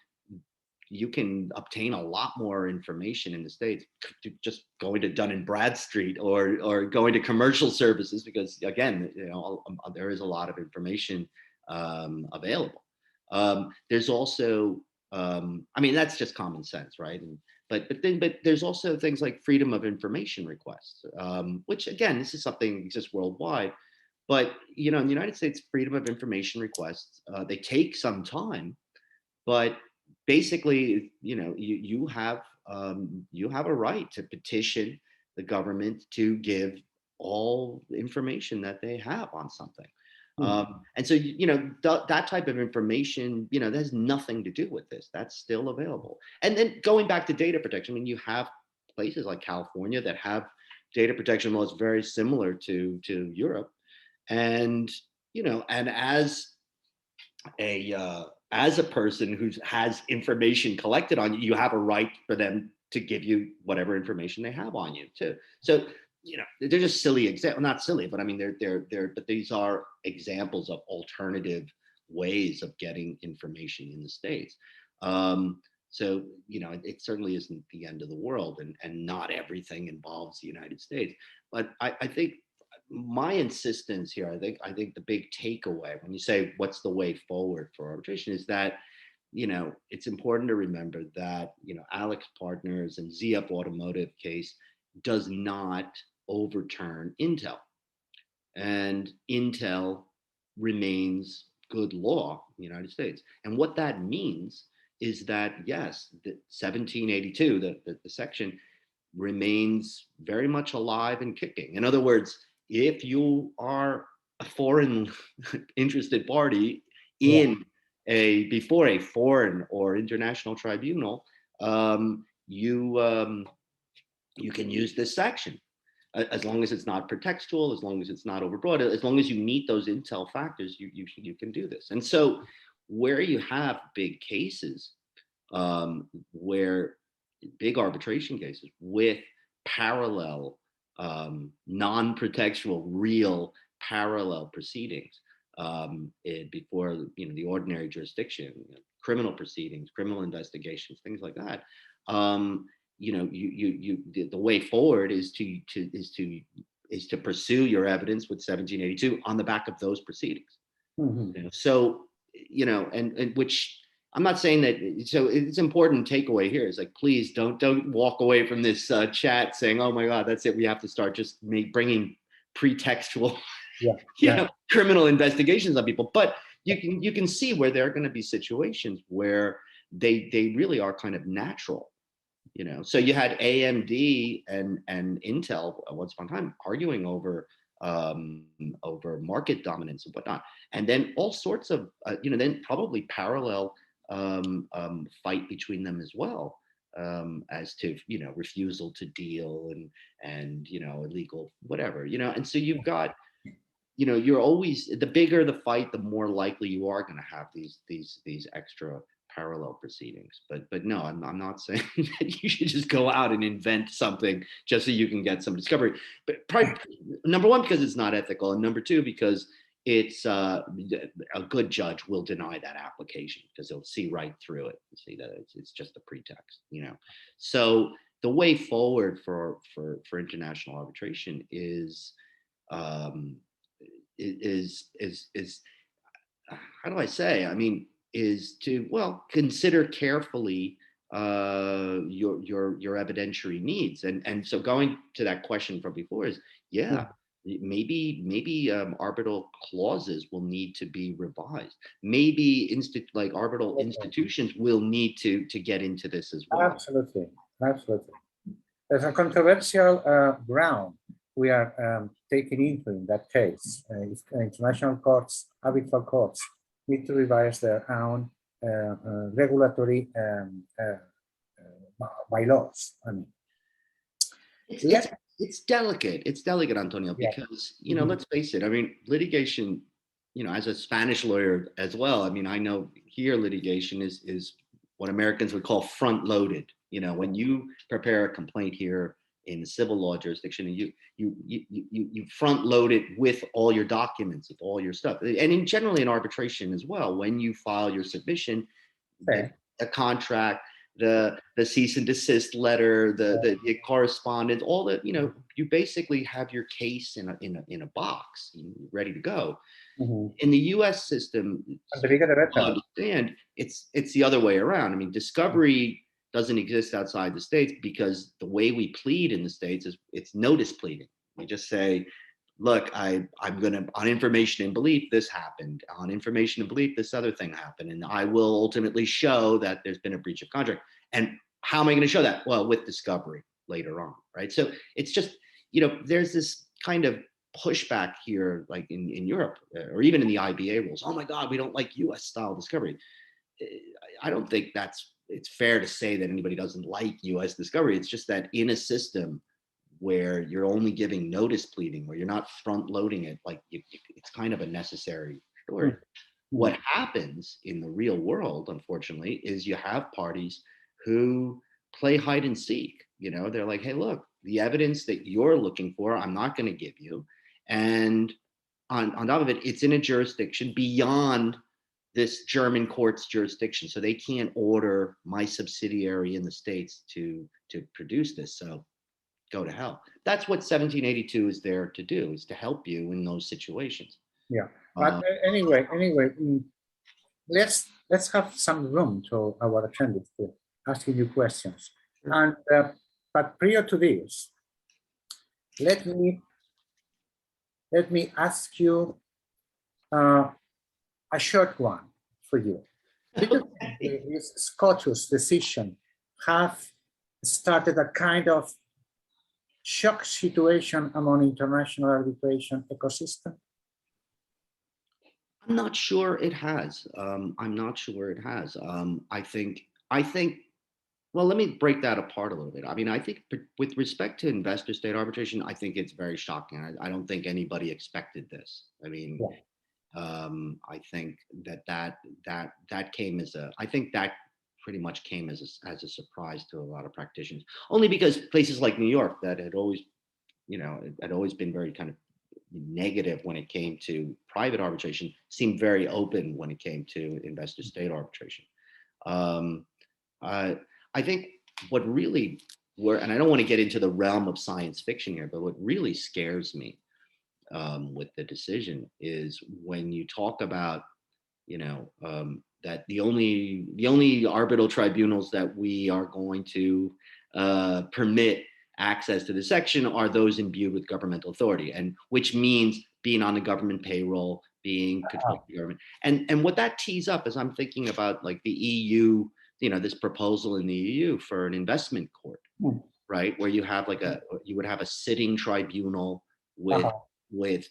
you can obtain a lot more information in the States just going to Dun and Bradstreet or going to commercial services, because again, you know, there is a lot of information available. There's also, I mean, that's just common sense, right? But there's also things like freedom of information requests, which again, this is something that exists worldwide. But you know, in the United States, freedom of information requests, they take some time, but basically, you know, you have a right to petition the government to give all the information that they have on something. And so, you know, that type of information, you know, that has nothing to do with this. That's still available. And then going back to data protection, I mean, you have places like California that have data protection laws very similar to Europe. And, you know, and as a person who has information collected on you, you have a right for them to give you whatever information they have on you too. So, you know, they're just silly examples, not silly, but I mean, but these are examples of alternative ways of getting information in the States. So, you know, it certainly isn't the end of the world, and not everything involves the United States. But I think my insistence here, I think the big takeaway when you say what's the way forward for arbitration is that, you know, it's important to remember that, you know, Alex Partners and ZF Automotive case does not overturn Intel, and Intel remains good law in the United States. And what that means is that, yes, the 1782, the section remains very much alive and kicking. In other words, if you are a foreign interested party in before a foreign or international tribunal, you can use this section as long as it's not pretextual, as long as it's not overbroad, as long as you meet those Intel factors, you can do this. And so where you have big cases, where big arbitration cases with parallel non-pretextual real parallel proceedings before, you know, the ordinary jurisdiction, you know, criminal proceedings, criminal investigations, things like that. You know, the way forward is to pursue your evidence with 1782 on the back of those proceedings. You know, so, you know, and which I'm not saying that. So it's important takeaway here is like, please don't walk away from this chat saying, oh my God, that's it. We have to start just bringing pretextual, you know, criminal investigations on people. But you can see where there are going to be situations where they really are kind of natural. You know, so you had AMD and Intel at once upon a time arguing over market dominance and whatnot, and then all sorts of you know, then probably parallel fight between them as well, as to, you know, refusal to deal and you know, illegal whatever, you know. And so you've got, you know, you're always, the bigger the fight, the more likely you are going to have these extra parallel proceedings. But no, I'm not saying that you should just go out and invent something just so you can get some discovery. But probably, number one, because it's not ethical, and number two, because it's a good judge will deny that application because they'll see right through it and see that it's just a pretext, you know. So the way forward for international arbitration is how do I say? I mean, is to, well, consider carefully your evidentiary needs, and so going to that question from before is, maybe arbitral clauses will need to be revised. Maybe like arbitral institutions will need to get into this as well. Absolutely. There's a controversial ground we are taking into in that case. International courts, arbitral courts need to revise their own regulatory bylaws. I mean, it's delicate. It's delicate, Antonio, yeah. because, you know, let's face it. I mean, litigation, you know, as a Spanish lawyer as well, I mean, I know here litigation is what Americans would call front loaded. You know, when you prepare a complaint here in the civil law jurisdiction, and you front load it with all your documents, with all your stuff, and generally in arbitration as well. When you file your submission, Okay. the contract, the cease and desist letter, the correspondence, all that, you know, you basically have your case in a box ready to go. In the U.S. system, And the bigger the better. I understand it's the other way around. I mean, discovery doesn't exist outside the States because the way we plead in the States is it's notice pleading. We just say, look, I'm gonna, on information and belief, this happened. On information and belief, this other thing happened. And I will ultimately show that there's been a breach of contract. And how am I gonna show that? Well, with discovery later on, right? So it's just, you know, there's this kind of pushback here, like in Europe, or even in the IBA rules. Oh my God, we don't like US style discovery. I don't think it's fair to say that anybody doesn't like US discovery. It's just that in a system where you're only giving notice pleading, where you're not front loading it, like it's kind of a necessary story. What happens in the real world, unfortunately, is you have parties who play hide and seek. You know, they're like, hey, look, the evidence that you're looking for, I'm not going to give you. And on top of it, it's in a jurisdiction beyond this German court's jurisdiction. So they can't order my subsidiary in the States to produce this. So go to hell. That's what 1782 is there to do, is to help you in those situations. Yeah, but anyway, let's have some room to our attendees to asking you questions. Sure. And but prior to this, let me ask you a short one for you. Because this Scottish decision have started a kind of shock situation among international arbitration ecosystem? I'm not sure it has. I'm not sure it has. I think, well, let me break that apart a little bit. I mean, I think with respect to investor state arbitration, I think it's very shocking. I don't think anybody expected this. I mean, I think that came as I think that pretty much came as a surprise to a lot of practitioners, only because places like New York that had always, you know, had always been very kind of negative when it came to private arbitration, seemed very open when it came to investor state arbitration. I think what really and I don't want to get into the realm of science fiction here, but what really scares me with the decision is when you talk about, you know, that the only arbitral tribunals that we are going to permit access to the section are those imbued with governmental authority, and which means being on the government payroll, being controlled by the government. And what that tees up is I'm thinking about like the EU, you know, this proposal in the EU for an investment court, right? Where you have like you would have a sitting tribunal with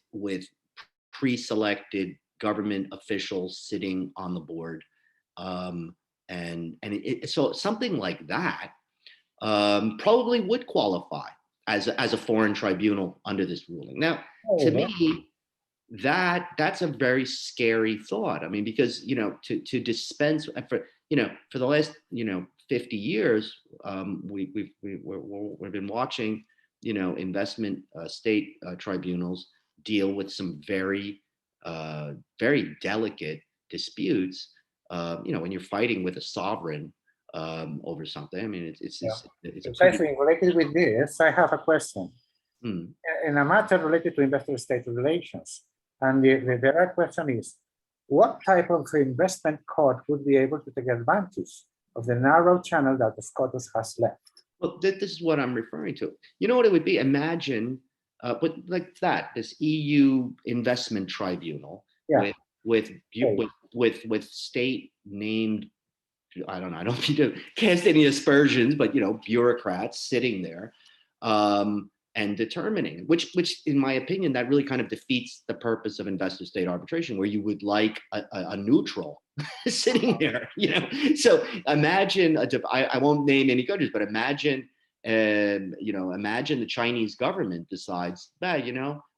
pre-selected government officials sitting on the board. So something like that probably would qualify as a foreign tribunal under this ruling. Now, to me, that's a very scary thought. I mean, because, you know, to dispense for, you know, for the last, you know, 50 years, we've been watching, you know, investment state tribunals deal with some very delicate disputes. You know, when you're fighting with a sovereign over something. I mean, it's precisely related with this. I have a question in a matter related to investor-state relations, and the direct question is: what type of investment court would be able to take advantage of the narrow channel that the Scottish has left? Well, this is what I'm referring to. You know what it would be? Imagine, but like that, this EU investment tribunal with state named. I don't know. I don't mean to cast any aspersions, but, you know, bureaucrats sitting there, and determining, which in my opinion, that really kind of defeats the purpose of investor-state arbitration, where you would like a neutral sitting there, So imagine, I won't name any countries, but imagine, imagine the Chinese government decides that,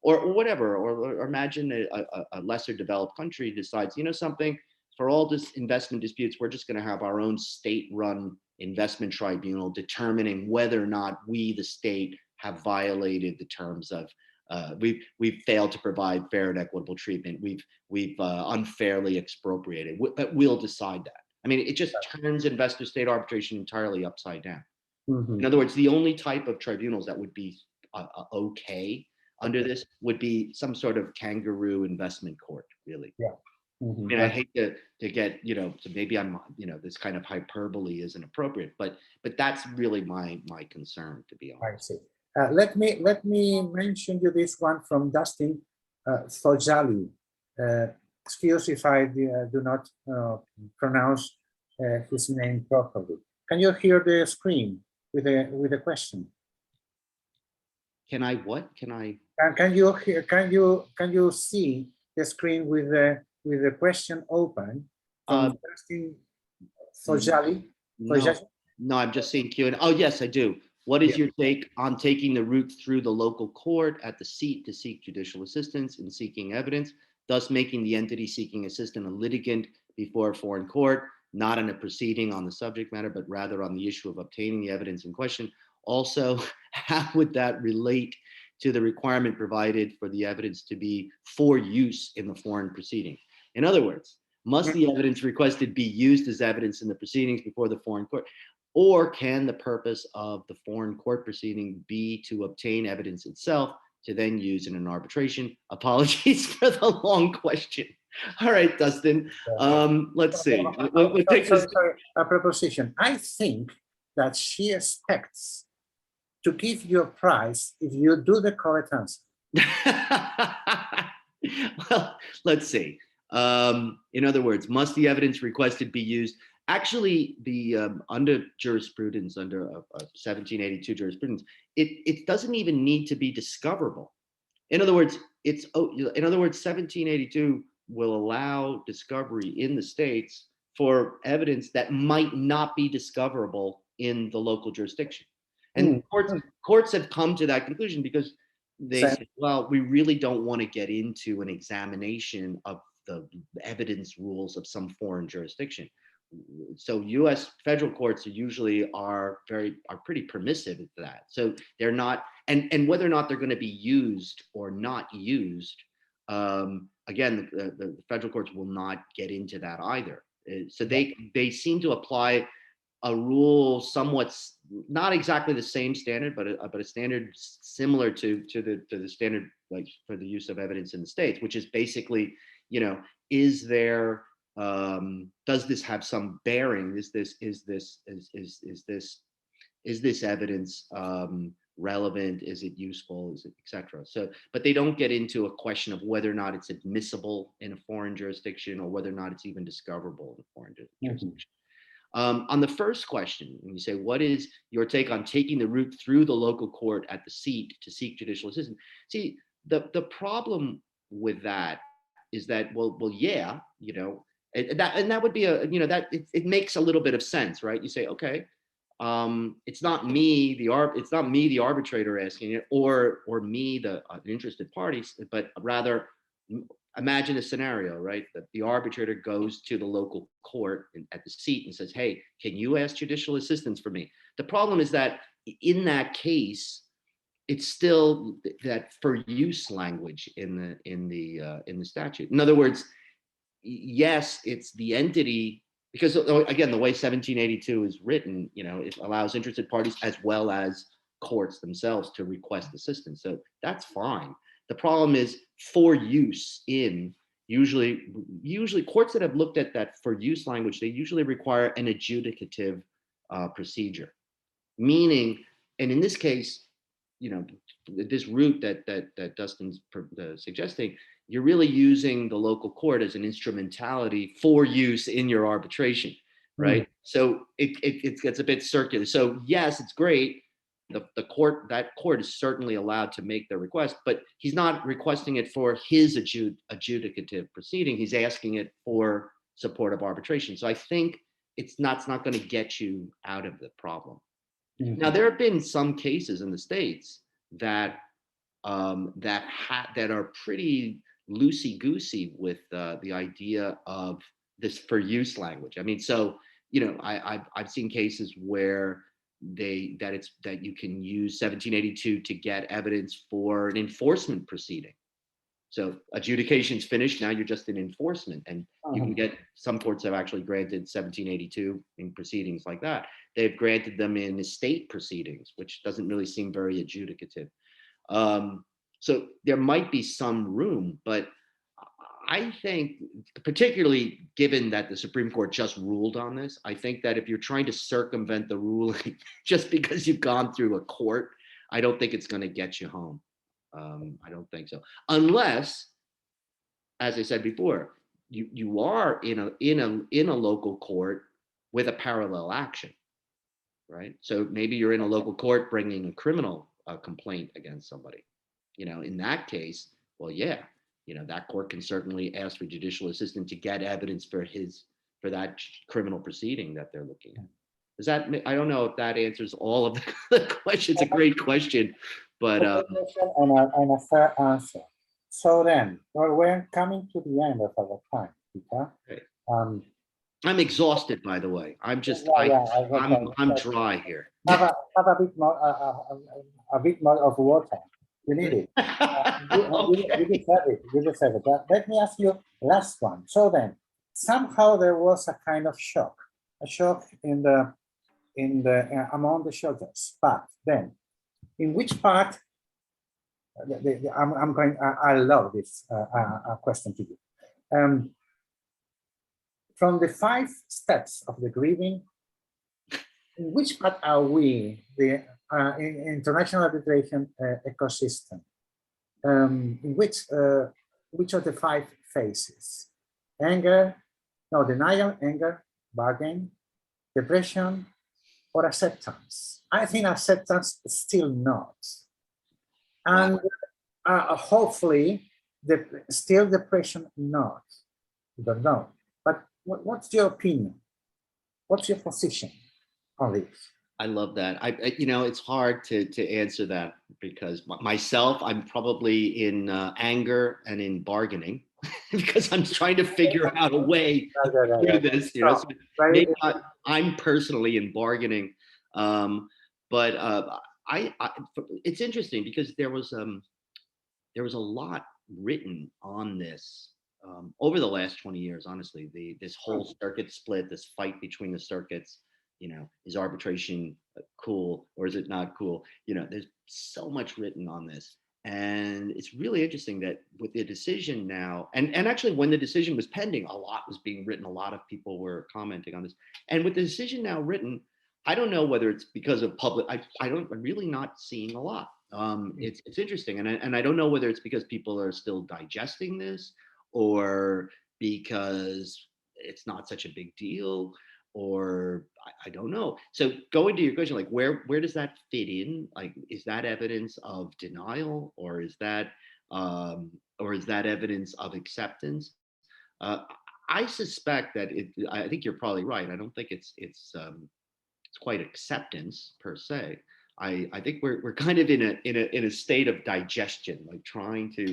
or whatever, or imagine a lesser developed country decides, something, for all this investment disputes, we're just going to have our own state-run investment tribunal determining whether or not we, the state, have violated the terms of, we've failed to provide fair and equitable treatment. We've unfairly expropriated. But we'll decide that. I mean, it just turns investor-state arbitration entirely upside down. In other words, the only type of tribunals that would be okay under this would be some sort of kangaroo investment court, really. Yeah. I mean, I hate to get, so maybe I'm, this kind of hyperbole isn't appropriate, but that's really my concern, to be honest. I see. Let me mention you this one from Dustin Sojali. Excuse if I do not pronounce his name properly. Can you hear the screen with a question? Can I what? Can I? Can you hear? Can you see the screen with the question open from Dustin Sojali? No, I'm just seeing Q&A. Oh, yes, I do. What is your take on taking the route through the local court at the seat to seek judicial assistance in seeking evidence, thus making the entity seeking assistance a litigant before a foreign court, not in a proceeding on the subject matter, but rather on the issue of obtaining the evidence in question? Also, how would that relate to the requirement provided for the evidence to be for use in the foreign proceeding? In other words, must the evidence requested be used as evidence in the proceedings before the foreign court? Or can the purpose of the foreign court proceeding be to obtain evidence itself to then use in an arbitration? Apologies for the long question. All right, Dustin, let's see. Sorry, a proposition. I think that she expects to give you a prize if you do the correct answer. Well, let's see. In other words, must the evidence requested be used? Actually, the under jurisprudence, under 1782 jurisprudence, it doesn't even need to be discoverable. In other words, 1782 will allow discovery in the states for evidence that might not be discoverable in the local jurisdiction. And courts have come to that conclusion because they say, well, we really don't want to get into an examination of the evidence rules of some foreign jurisdiction. So U.S. federal courts are pretty permissive at that. So they're not, and whether or not they're going to be used or not used, again, the federal courts will not get into that either. So they seem to apply a rule somewhat, not exactly the same standard, but a standard similar to the standard, like for the use of evidence in the States, which is basically, is there, does this have some bearing? Is this evidence relevant? Is it useful? Is it, etc. So, but they don't get into a question of whether or not it's admissible in a foreign jurisdiction or whether or not it's even discoverable in a foreign jurisdiction. On the first question, when you say, what is your take on taking the route through the local court at the seat to seek judicial assistance? See, the problem with that is that, well, yeah, and that would be it makes a little bit of sense, right? You say, okay, it's not me, the arbitrator asking it, or me, the interested parties, but rather, imagine a scenario, right? That the arbitrator goes to the local court at the seat and says, hey, can you ask judicial assistance for me? The problem is that in that case, it's still that for use language in the statute. In other words, yes, it's the entity, because again, the way 1782 is written, it allows interested parties as well as courts themselves to request assistance. So that's fine. The problem is for use in, usually courts that have looked at that for use language, they usually require an adjudicative procedure. Meaning, and in this case, this route that Dustin's suggesting, you're really using the local court as an instrumentality for use in your arbitration, right? So it gets a bit circular. So yes, it's great, the court, that court is certainly allowed to make the request, but he's not requesting it for his adjudicative proceeding. He's asking it for support of arbitration. So I think it's not going to get you out of the problem. Mm-hmm. Now, there have been some cases in the States that that are pretty loosey-goosey with the idea of this for use language. I mean, so, you know, I've seen cases where that you can use 1782 to get evidence for an enforcement proceeding. So adjudication's finished, now you're just in enforcement, and you can get, some courts have actually granted 1782 in proceedings like that. They've granted them in estate proceedings, which doesn't really seem very adjudicative. So there might be some room, but I think, particularly given that the Supreme Court just ruled on this, I think that if you're trying to circumvent the ruling just because you've gone through a court, I don't think it's going to get you home. I don't think so, unless, as I said before, you are in a local court with a parallel action, right? So maybe you're in a local court bringing a criminal complaint against somebody. You know, in that case, well, yeah, you know, that court can certainly ask for judicial assistance to get evidence for that criminal proceeding that they're looking at. Does that, I don't know if that answers all of the questions. It's a great question, but and a fair answer. So then, well, we're coming to the end of our time, Peter. Okay. I'm exhausted, by the way. I'm just, I'm dry here. Have a bit more, a bit more of water. You need it. You deserve it. You deserve it. Let me ask you last one. So then, somehow there was a kind of shock, in the among the judges. But then, in which part? I love this question to you. From the 5 steps of the grieving, in which part are we, the international arbitration ecosystem? In which of the 5 phases? Anger, no, denial, anger, bargain, depression, or acceptance? I think acceptance is still not. And hopefully, still depression not. You don't know. But what's your opinion? What's your position on this? I love that. You know, it's hard to answer that because myself, I'm probably in anger and in bargaining because I'm trying to figure out a way through this. You know, so maybe I'm personally in bargaining, but it's interesting because there was a lot written on this over the last 20 years. Honestly, this whole circuit split, this fight between the circuits. You know, is arbitration cool or is it not cool? You know, there's so much written on this. And it's really interesting that with the decision now, and actually when the decision was pending, a lot was being written. A lot of people were commenting on this. And with the decision now written, I don't know whether it's because of public, I'm really not seeing a lot. It's interesting. And I don't know whether it's because people are still digesting this or because it's not such a big deal, or I don't know. So going to your question, like where does that fit in? Like, is that evidence of denial, or is that evidence of acceptance? I suspect that I think you're probably right. I don't think it's quite acceptance per se. I think we're kind of in a state of digestion, like trying to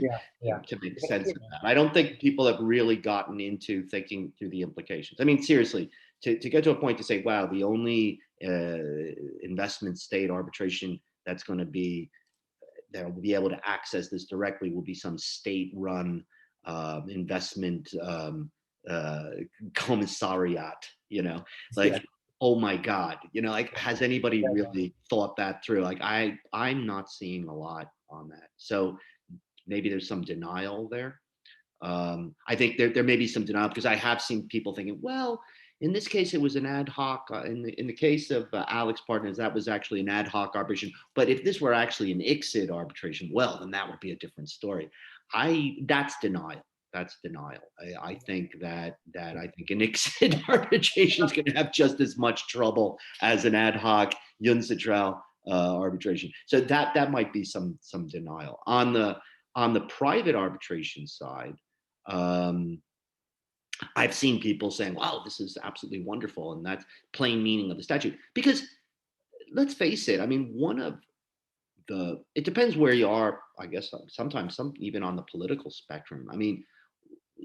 make sense of that. I don't think people have really gotten into thinking through the implications. I mean, seriously, to get to a point to say, wow, the only investment state arbitration that will be able to access this directly will be some state-run investment commissariat, you know, like, oh my God, you know, like, has anybody really thought that through? Like, I'm not seeing a lot on that. So maybe there's some denial there. I think there may be some denial because I have seen people thinking, well, in this case, it was an ad hoc. In the case of Alex Partners, that was actually an ad hoc arbitration. But if this were actually an ICSID arbitration, well, then that would be a different story. That's denial. That's denial. I think an ICSID arbitration is going to have just as much trouble as an ad hoc UNCITRAL arbitration. So that might be some denial. On the private arbitration side, I've seen people saying, wow, this is absolutely wonderful. And that's plain meaning of the statute. Because let's face it, I mean, it depends where you are, I guess, sometimes even on the political spectrum. I mean,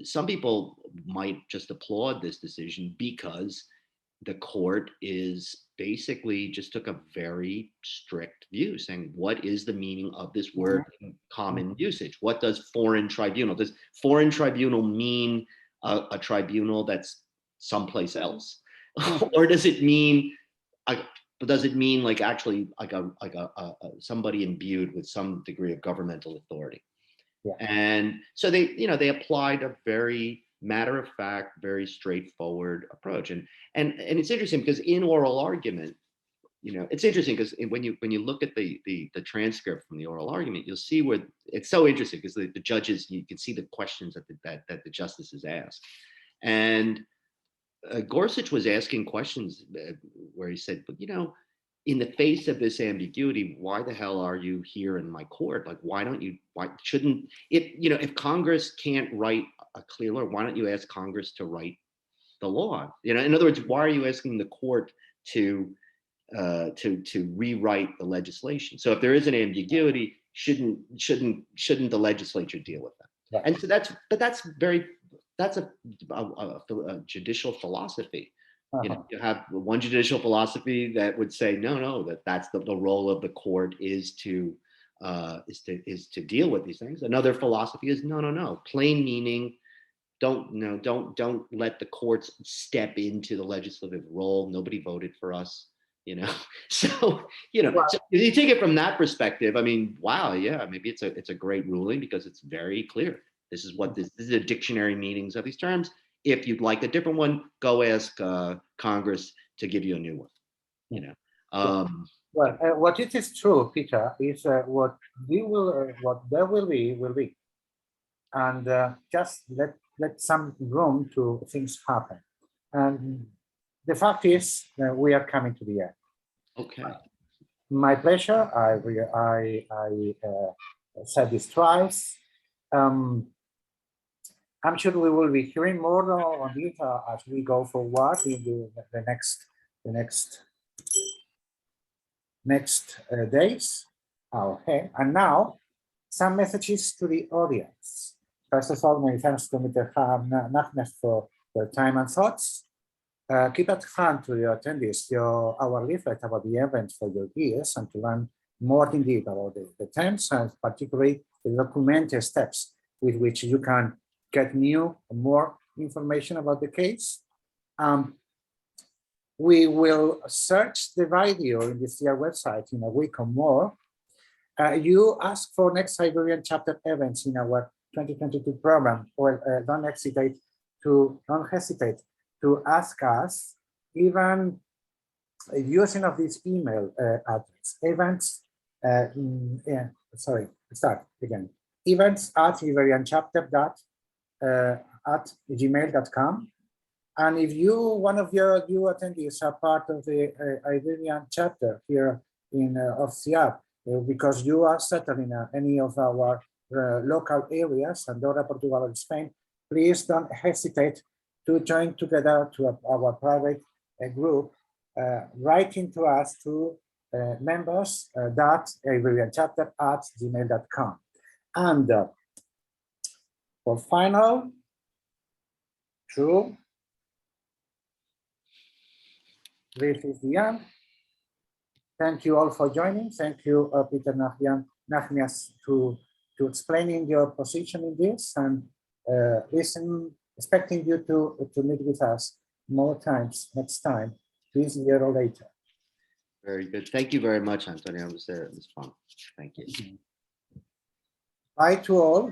some people might just applaud this decision because the court is basically just took a very strict view saying, what is the meaning of this word in common usage? What does foreign tribunal? Does foreign tribunal mean a tribunal that's someplace else? Or does it mean, like actually like somebody imbued with some degree of governmental authority? Yeah. And so they applied a very matter of fact, very straightforward approach. And it's interesting because in oral argument, it's interesting because when you look at the transcript from the oral argument, you'll see where it's so interesting because the judges, you can see the questions that the justices ask. And Gorsuch was asking questions where he said, but in the face of this ambiguity, why the hell are you here in my court? Like, why shouldn't if Congress can't write a clear law, why don't you ask Congress to write the law? In other words, why are you asking the court to rewrite the legislation? So if there is an ambiguity, shouldn't the legislature deal with that? Yeah. And so that's a judicial philosophy. You have one judicial philosophy that would say, no, that's the role of the court is to deal with these things. Another philosophy is no, plain meaning. Don't let the courts step into the legislative role. Nobody voted for us, So so if you take it from that perspective, I mean, wow, yeah, maybe it's a great ruling because it's very clear. This is the dictionary meanings of these terms. If you'd like a different one, go ask Congress to give you a new one. What it is true, Peter, is what there will be, and just let some room to things happen. And the fact is, we are coming to the end. Okay. My pleasure. I said this twice. I'm sure we will be hearing more on it as we go forward in the next days. Okay, and now some messages to the audience. First of all, many thanks to Mr. Nachnes for their time and thoughts. Keep at hand to your attendees our leaflet about the event for your ears and to learn more in detail about the terms and particularly the documented steps with which you can get more information about the case. We will search the video in the Ciarb website in a week or more. You ask for next Iberian chapter events in our 2022 program. Well, don't hesitate to ask us, even using of this email address, events@iberianchapter.gmail.com. And if one of your attendees are part of the Iberian chapter here of Ciarb, because you are settled in any of our local areas, Andorra, Portugal, and Spain, please don't hesitate to join together to our private group, writing to us to members.iberianchapter@gmail.com. And for final, this is the end. Thank you all for joining. Thank you, Peter Nachnes, to explaining your position in this, and expecting you to meet with us more times next time, this year or later. Very good. Thank you very much, Antonio. It was fun. Thank you. Bye to all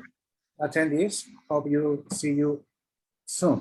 attendees. Hope you see you soon.